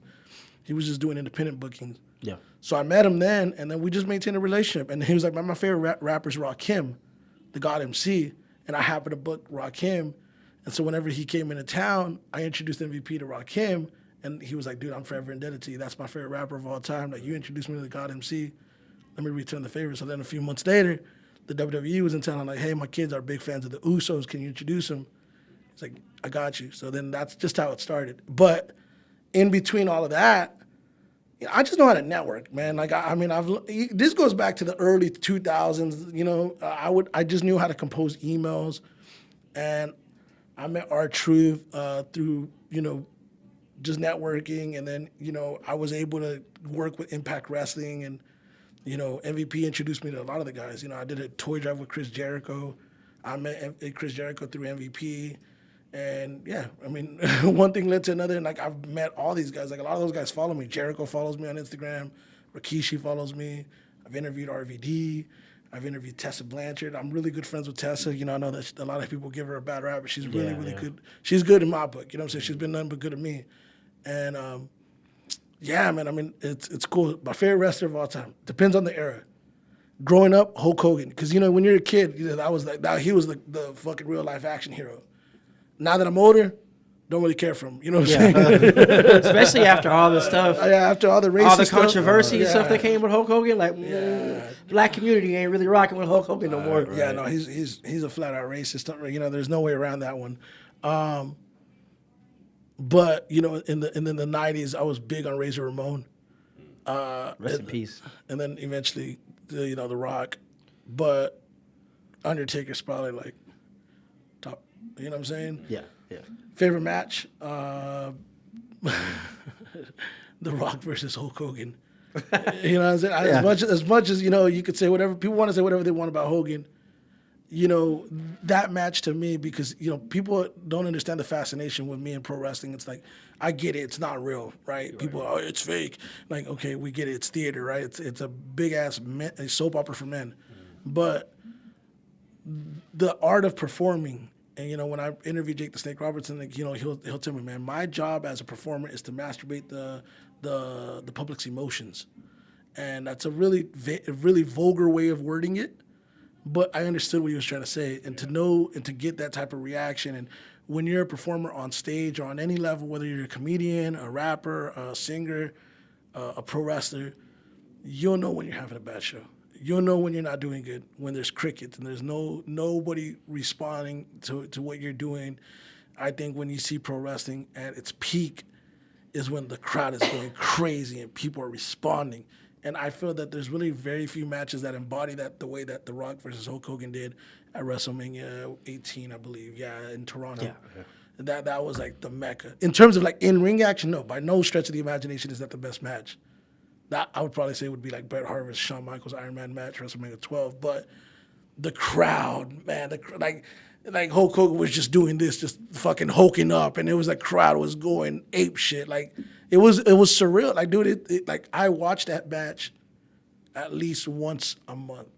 just doing independent bookings.
Yeah.
So I met him then, and then we just maintained a relationship. And he was like, my favorite rapper is Rakim, the God MC, and I happened to book Rakim. And so whenever he came into town, I introduced MVP to Rakim, and he was like, dude, I'm forever indebted to you. That's my favorite rapper of all time. Like, you introduced me to the God MC. Let me return the favor. So then a few months later, the WWE was in town. I'm like, hey, my kids are big fans of the Usos. Can you introduce them? It's like, I got you. So then that's just how it started. But in between all of that, I just know how to network, man. Like I mean, this goes back to the early 2000s. You know, I just knew how to compose emails, and I met R-Truth through just networking, and then I was able to work with Impact Wrestling, and MVP introduced me to a lot of the guys. I did a toy drive with Chris Jericho. I met Chris Jericho through MVP. And yeah, I mean, one thing led to another, and like I've met all these guys. Like a lot of those guys follow me. Jericho follows me on Instagram. Rikishi follows me. I've interviewed RVD. I've interviewed Tessa Blanchard. I'm really good friends with Tessa. I know that a lot of people give her a bad rap, but she's really good. She's good in my book. You know what I'm saying? She's been nothing but good to me. And yeah, man. I mean, it's cool. My favorite wrestler of all time. Depends on the era. Growing up, Hulk Hogan, because when you're a kid, that was like he was the fucking real life action hero. Now that I'm older, don't really care for him. You know what I'm saying?
Especially after all the stuff.
Yeah, after all the racist
all the
stuff.
controversy and stuff that came with Hulk Hogan. Like, black community ain't really rocking with Hulk Hogan no more.
Yeah, no, he's a flat out racist. There's no way around that one. But in the 90s, I was big on Razor Ramon.
Rest in peace.
And then eventually, The Rock. But Undertaker's probably like top. You know what I'm saying?
Yeah.
Favorite match? The Rock versus Hulk Hogan. You know what I'm saying? As much as you could say whatever people want to say whatever they want about Hogan. That match to me, because people don't understand the fascination with me in pro wrestling. It's like, I get it, it's not real, right? People, it's fake. Like, okay, we get it, it's theater, right? It's a big ass soap opera for men, but the art of performing. And when I interview Jake the Snake Robertson, like, he'll tell me, man, my job as a performer is to masturbate the public's emotions, and that's a really vulgar way of wording it, but I understood what he was trying to say, and to know and to get that type of reaction. And when you're a performer on stage or on any level, whether you're a comedian, a rapper, a singer, a pro wrestler, you'll know when you're having a bad show. You'll know when you're not doing good, when there's crickets and there's nobody responding to what you're doing. I think when you see pro wrestling at its peak is when the crowd is going crazy and people are responding. And I feel that there's really very few matches that embody that the way that The Rock versus Hulk Hogan did at WrestleMania 18, I believe, in Toronto. Yeah. That was like the mecca. In terms of like in-ring action, no, by no stretch of the imagination is that the best match. That I would probably say would be like Bret Hart versus Shawn Michaels Iron Man match, WrestleMania 12. But the crowd, man, like Hulk Hogan was just doing this, just fucking hulking up, and it was like crowd was going ape shit. Like it was surreal. Like, dude, like I watched that match at least once a month.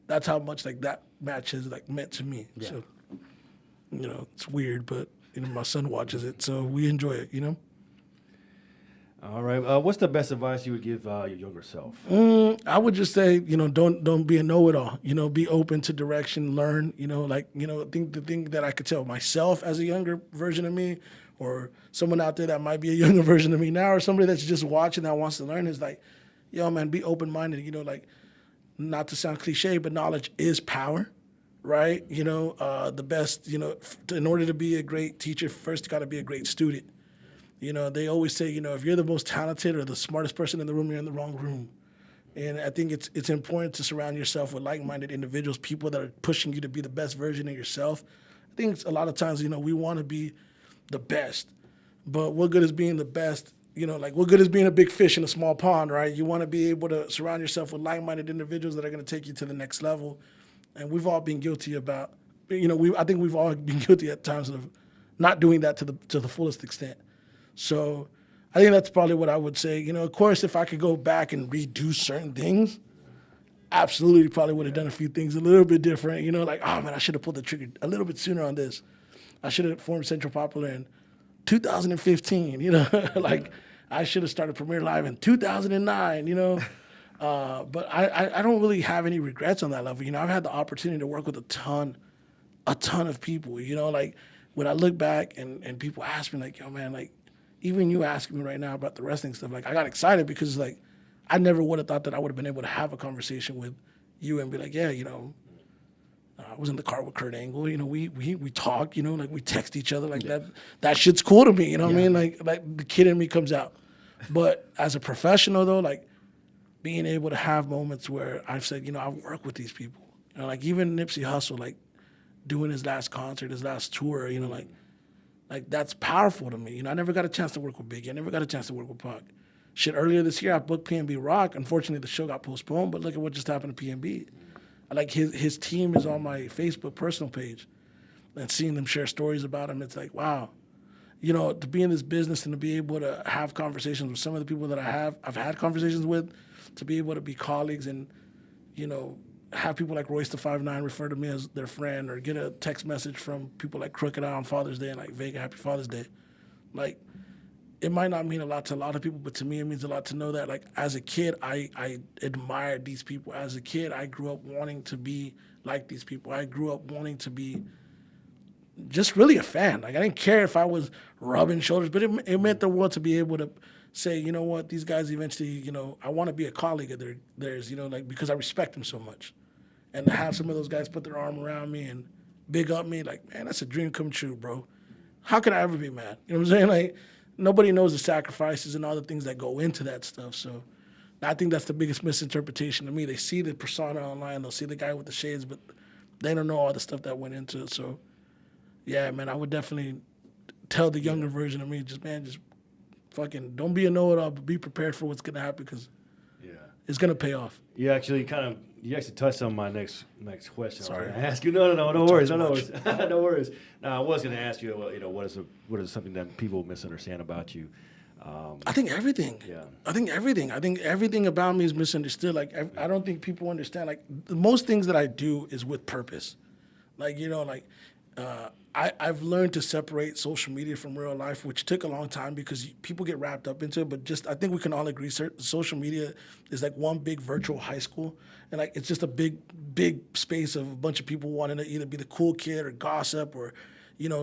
That's how much like that match has like meant to me. Yeah. So it's weird, but my son watches it, so we enjoy it.
All right. What's the best advice you would give your younger self?
I would just say, don't be a know-it-all. Be open to direction, learn. I think the thing that I could tell myself as a younger version of me, or someone out there that might be a younger version of me now, or somebody that's just watching that wants to learn, is like, yo, man, be open-minded. Like, not to sound cliche, but knowledge is power, right? The best. In order to be a great teacher, first you got to be a great student. They always say, if you're the most talented or the smartest person in the room, you're in the wrong room. And I think it's important to surround yourself with like-minded individuals, people that are pushing you to be the best version of yourself. I think a lot of times, we want to be the best. But what good is being the best? What good is being a big fish in a small pond, right? You want to be able to surround yourself with like-minded individuals that are going to take you to the next level. And we've all been guilty about, I think we've all been guilty at times of not doing that to the fullest extent. So I think that's probably what I would say. Of course, if I could go back and redo certain things, absolutely probably would have done a few things a little bit different. Like, oh, man, I should have pulled the trigger a little bit sooner on this. I should have formed Central Popular in 2015, like I should have started Premier Live in 2009, But I don't really have any regrets on that level. I've had the opportunity to work with a ton of people, like when I look back and people ask me like, yo, man, like, even you asking me right now about the wrestling stuff, like I got excited because like I never would have thought that I would have been able to have a conversation with you and be like, yeah, I was in the car with Kurt Angle, we talk, like we text each other like that shit's cool to me, what I mean? Like the kid in me comes out. But as a professional, though, like being able to have moments where I've said, I work with these people. Like even Nipsey Hussle, like doing his last concert, his last tour, like that's powerful to me. I never got a chance to work with Biggie. I never got a chance to work with Pac. Shit, earlier this year I booked PNB Rock. Unfortunately, the show got postponed, but look at what just happened to PNB. Like his team is on my Facebook personal page, and seeing them share stories about him, it's like, wow. To be in this business and to be able to have conversations with some of the people that I've had conversations with, to be able to be colleagues and, have people like Royce the 5'9" refer to me as their friend, or get a text message from people like Crooked Eye on Father's Day and like Vega, Happy Father's Day. Like, it might not mean a lot to a lot of people, but to me it means a lot to know that, like, as a kid, I admired these people. As a kid, I grew up wanting to be like these people. I grew up wanting to be just really a fan. Like, I didn't care if I was rubbing shoulders, but it meant the world to be able to say, you know what, these guys eventually, I want to be a colleague of theirs, like, because I respect them so much. And to have some of those guys put their arm around me and big up me, like, man, that's a dream come true, bro. How could I ever be mad? You know what I'm saying? Like, nobody knows the sacrifices and all the things that go into that stuff. So I think that's the biggest misinterpretation to me. They see the persona online, they'll see the guy with the shades, but they don't know all the stuff that went into it. So, yeah, man, I would definitely tell the younger version of me, just fucking don't be a know-it-all, but be prepared for what's going to happen, because it's going to pay off.
You actually touched on my next question.
Sorry.
I was going to ask you. No worries. No worries. Now, I was going to ask you, what is something that people misunderstand about you?
I think everything.
Yeah.
I think everything about me is misunderstood. Like, I don't think people understand. Like, the most things that I do is with purpose. Like, I've learned to separate social media from real life, which took a long time because people get wrapped up into it. But I think we can all agree, social media is like one big virtual high school. And like, it's just a big space of a bunch of people wanting to either be the cool kid or gossip or,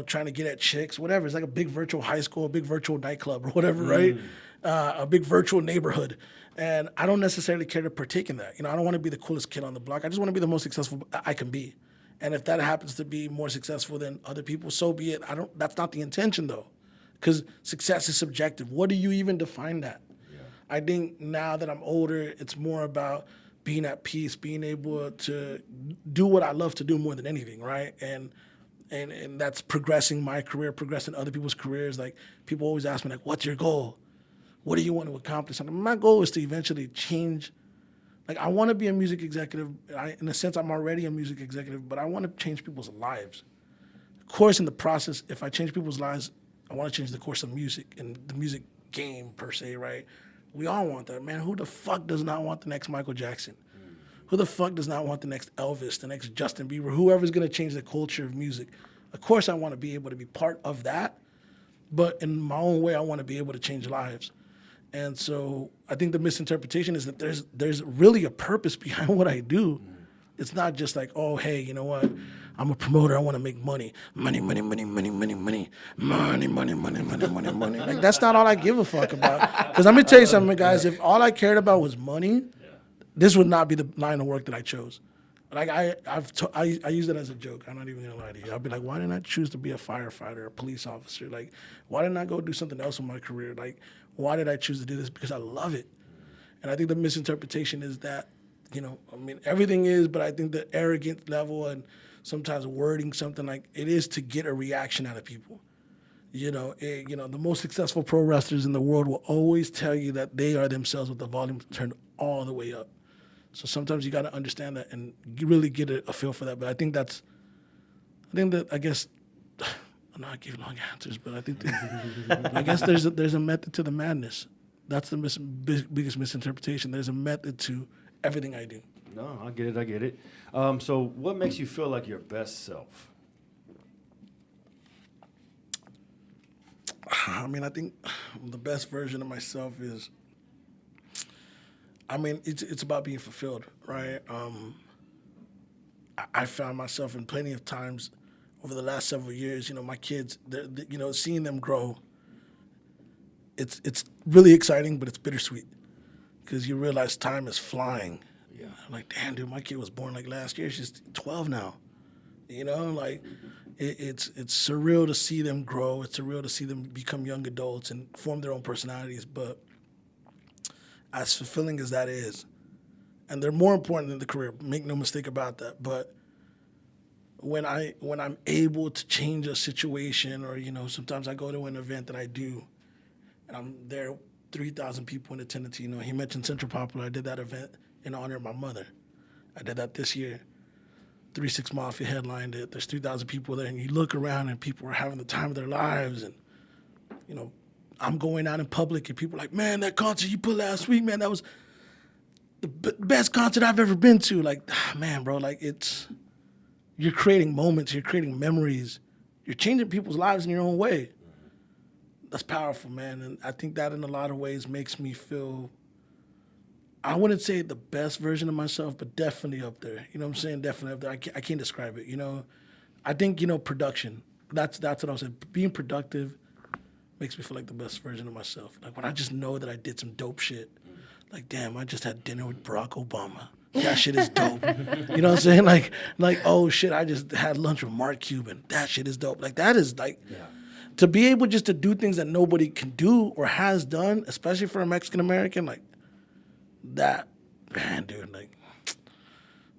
trying to get at chicks, whatever. It's like a big virtual high school, a big virtual nightclub or whatever, right? A big virtual neighborhood. And I don't necessarily care to partake in that. I don't want to be the coolest kid on the block. I just want to be the most successful I can be. And if that happens to be more successful than other people, so be it. That's not the intention, though, because success is subjective. What do you even define that? Yeah. I think now that I'm older, it's more about being at peace, being able to do what I love to do more than anything, right? And that's progressing my career, progressing other people's careers. Like, people always ask me, like, what's your goal? What do you want to accomplish? And my goal is to eventually change. Like, I want to be a music executive. In a sense, I'm already a music executive, but I want to change people's lives. Of course, in the process, if I change people's lives, I want to change the course of music and the music game, per se, right? We all want that, man. Who the fuck does not want the next Michael Jackson? Who the fuck does not want the next Elvis, the next Justin Bieber, whoever's going to change the culture of music? Of course, I want to be able to be part of that, but in my own way, I want to be able to change lives. And so I think the misinterpretation is that there's really a purpose behind what I do. It's not just like, oh, hey, you know what? I'm a promoter. I want to make money. Money. Like, that's not all I give a fuck about. Because let me tell you something, guys. If all I cared about was money, this would not be the line of work that I chose. Like, I use it as a joke. I'm not even gonna lie to you. I'll be like, why didn't I choose to be a firefighter, a police officer? Like, why didn't I go do something else in my career? Like, why did I choose to do this? Because I love it. And I think the misinterpretation is that, everything is, but I think the arrogant level and sometimes wording something like it is to get a reaction out of people. The most successful pro wrestlers in the world will always tell you that they are themselves with the volume turned all the way up. So sometimes you got to understand that and you really get a feel for that. But I guess I'm not giving long answers, but I think I guess there's a method to the madness. That's the biggest misinterpretation. There's a method to everything I do.
No, I get it. So what makes you feel like your best self?
I think the best version of myself is, it's about being fulfilled, right? I found myself in plenty of times over the last several years, my kids, seeing them grow, it's really exciting, but it's bittersweet because you realize time is flying. Yeah. I'm like, damn, dude, my kid was born like last year. She's 12 now. It's surreal to see them grow. It's surreal to see them become young adults and form their own personalities. But as fulfilling as that is, and they're more important than the career. Make no mistake about that. But when I'm able to change a situation, or sometimes I go to an event that I do, and I'm there, 3,000 people in attendance. He mentioned Central Popular. I did that event in honor of my mother. I did that this year. 3-6 Mafia headlined it. There's 3,000 people there, and you look around and people are having the time of their lives. And I'm going out in public, and people are like, man, that concert you put last week, man, that was the best concert I've ever been to. Like, man, bro, like you're creating moments, you're creating memories, you're changing people's lives in your own way. That's powerful, man. And I think that in a lot of ways makes me feel, I wouldn't say the best version of myself, but definitely up there. You know what I'm saying? Definitely up there. I can't describe it, I think, production, that's what I was saying. Being productive makes me feel like the best version of myself. Like when I just know that I did some dope shit. Like, damn, I just had dinner with Barack Obama. That shit is dope. You know what I'm saying? Like, oh shit, I just had lunch with Mark Cuban. That shit is dope. Like that is like, to be able just to do things that nobody can do or has done, especially for a Mexican American, like that, man, dude, like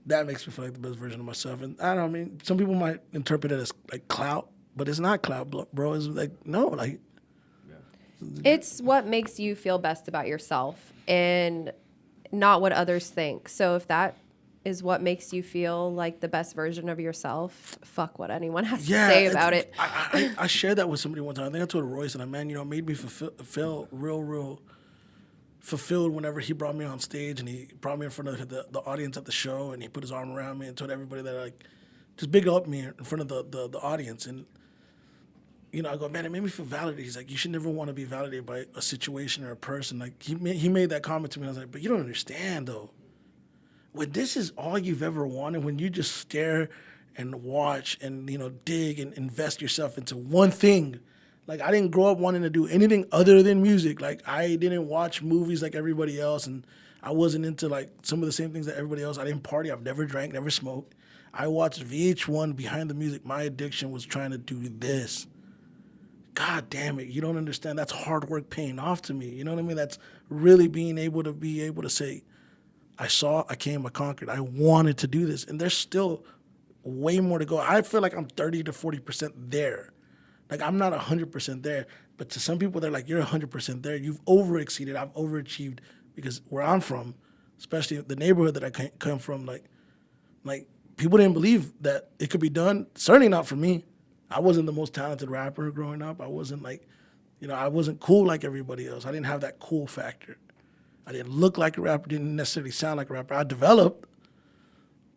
that makes me feel like the best version of myself. And I don't know, I mean, some people might interpret it as like clout, but it's not clout, bro. It's like, no, like.
It's what makes you feel best about yourself and not what others think. So if that is what makes you feel like the best version of yourself, fuck what anyone has to say about it.
I shared that with somebody one time. I think I told Royce, and man, it made me feel real fulfilled whenever he brought me on stage, and he brought me in front of the audience at the show, and he put his arm around me and told everybody that, like, just big up me in front of the audience. And I go, man, it made me feel validated. He's like, you should never want to be validated by a situation or a person. Like, he made that comment to me. I was like, but you don't understand, though. When this is all you've ever wanted, when you just stare and watch and, dig and invest yourself into one thing. Like, I didn't grow up wanting to do anything other than music. Like, I didn't watch movies like everybody else, and I wasn't into, like, some of the same things that everybody else. I didn't party. I've never drank, never smoked. I watched VH1 Behind the Music. My addiction was trying to do this. God damn it, you don't understand. That's hard work paying off to me. You know what I mean? That's really being able to say, I saw, I came, I conquered. I wanted to do this. And there's still way more to go. I feel like I'm 30 to 40% there. Like, I'm not 100% there. But to some people, they're like, you're 100% there. You've overexceeded. I've overachieved, because where I'm from, especially the neighborhood that I come from, like people didn't believe that it could be done. Certainly not for me. I wasn't the most talented rapper growing up. I wasn't I wasn't cool like everybody else. I didn't have that cool factor. I didn't look like a rapper, didn't necessarily sound like a rapper. I developed,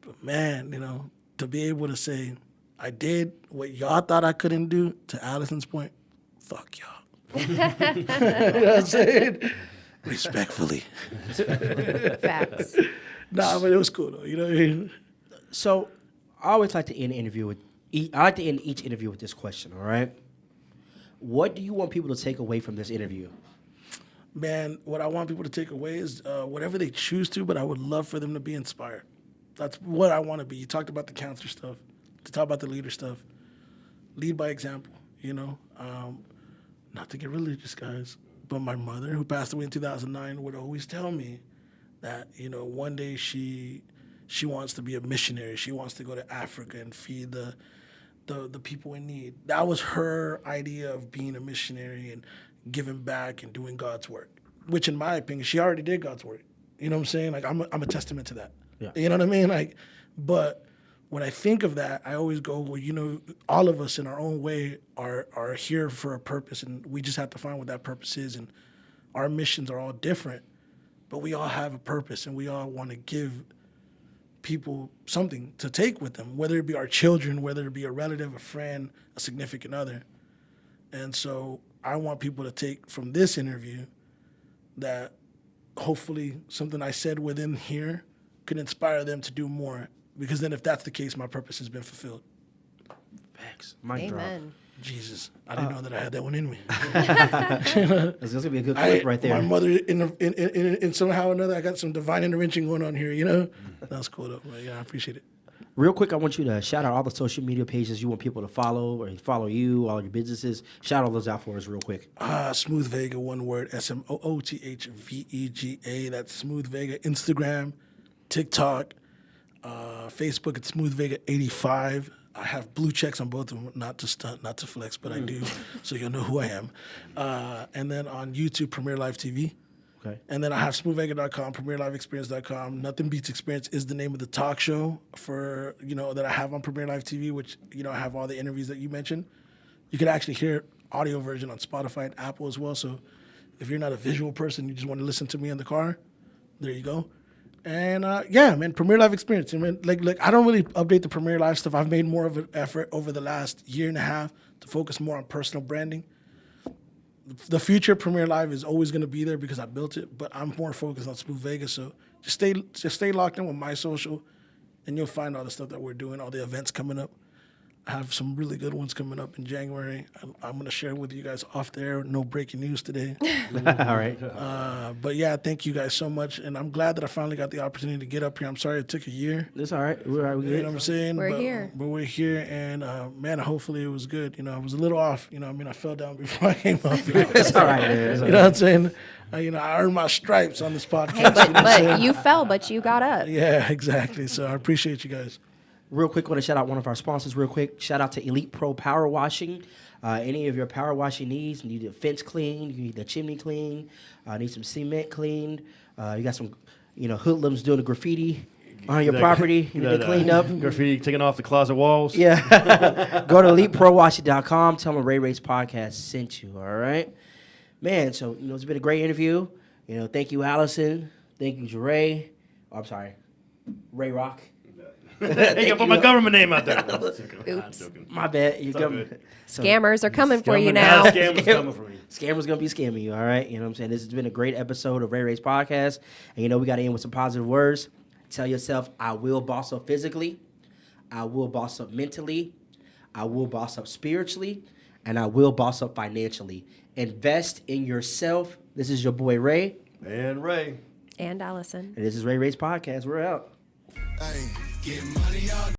but man, to be able to say, I did what y'all thought I couldn't do, to Allison's point, fuck y'all. You know what I'm saying? Respectfully.
Facts.
Nah, but it was cool though, you know what I mean?
So I always like to end an interview with, I like to end each interview with this question, all right? What do you want people to take away from this interview?
Man, what I want people to take away is whatever they choose to, but I would love for them to be inspired. That's what I want to be. You talked about the counselor stuff. You talked about the leader stuff. Lead by example, Not to get religious, guys, but my mother, who passed away in 2009, would always tell me that, one day she wants to be a missionary. She wants to go to Africa and feed the people in need. That was her idea of being a missionary and giving back and doing God's work, which in my opinion, she already did God's work. You know what I'm saying? Like, I'm a testament to that.
Yeah.
You know what I mean? Like, but when I think of that, I always go, well, all of us in our own way are here for a purpose, and we just have to find what that purpose is. And our missions are all different, but we all have a purpose, and we all want to give people something to take with them, whether it be our children, whether it be a relative, a friend, a significant other. And so I want people to take from this interview that hopefully something I said within here could inspire them to do more, because then if that's the case, my purpose has been fulfilled.
Facts. Mic drop.
Amen.
Jesus, I didn't know that I had that one in me.
That's going to be a good clip right there.
My mother, in somehow or another, I got some divine intervention going on here, That was cool, though. But yeah, I appreciate it.
Real quick, I want you to shout out all the social media pages you want people to follow or follow you, all your businesses. Shout all those out for us real quick.
Smooth Vega, one word, SMOOTHVEGA. That's Smooth Vega. Instagram, TikTok, Facebook, it's Smooth Vega 85. I have blue checks on both of them, not to stunt, not to flex, but I do, so you'll know who I am. And then on YouTube, Premier Live TV.
Okay.
And then I have smoothvega.com, premierliveexperience.com. Nothing Beats Experience is the name of the talk show for, that I have on Premier Live TV, which, I have all the interviews that you mentioned. You can actually hear audio version on Spotify and Apple as well. So if you're not a visual person, you just want to listen to me in the car, there you go. And man, Premier Live Experience. I mean, like I don't really update the Premier Live stuff. I've made more of an effort over the last year and a half to focus more on personal branding. The future Premier Live is always going to be there because I built it, but I'm more focused on Smooth Vegas. So just stay locked in with my social, and you'll find all the stuff that we're doing, all the events coming up. I have some really good ones coming up in January. I'm going to share with you guys off the air. No breaking news today.
All right.
But yeah, thank you guys so much. And I'm glad that I finally got the opportunity to get up here. I'm sorry it took a year.
It's all right. We're all right.
You know what I'm saying?
We're here.
But we're here. And man, hopefully it was good. I was a little off. I fell down before I came up here.
It's all right, man.
You know what I'm saying? I earned my stripes on this podcast.
Hey, but,
you know what I'm saying?
but you fell, but you got up.
Yeah, exactly. So I appreciate you guys.
Real quick, want to shout out one of our sponsors real quick. Shout out to Elite Pro Power Washing. Any of your power washing needs, you need the fence cleaned, you need the chimney cleaned, need some cement cleaned. You got some, hoodlums doing the graffiti on your property. You need it cleaned up.
Graffiti taking off the closet walls.
Yeah. Go to EliteProWashing.com. Tell them Ray Ray's podcast sent you, all right? Man, so, it's been a great interview. Thank you, Allison. Thank you, Jeray. Oh, I'm sorry. Ray Rock.
Hey, you put my government name out there.
Oops.
My bad. You're
all
coming.
good.
Scammers are coming for you now.
Scammers coming for you.
Scammers gonna be scamming you, all right? You know what I'm saying? This has been a great episode of Ray Ray's podcast. And we gotta end with some positive words. Tell yourself, I will boss up physically, I will boss up mentally, I will boss up spiritually, and I will boss up financially. Invest in yourself. This is your boy Ray.
And Ray.
And Allison.
And this is Ray Ray's podcast. We're out.
Hey, get money all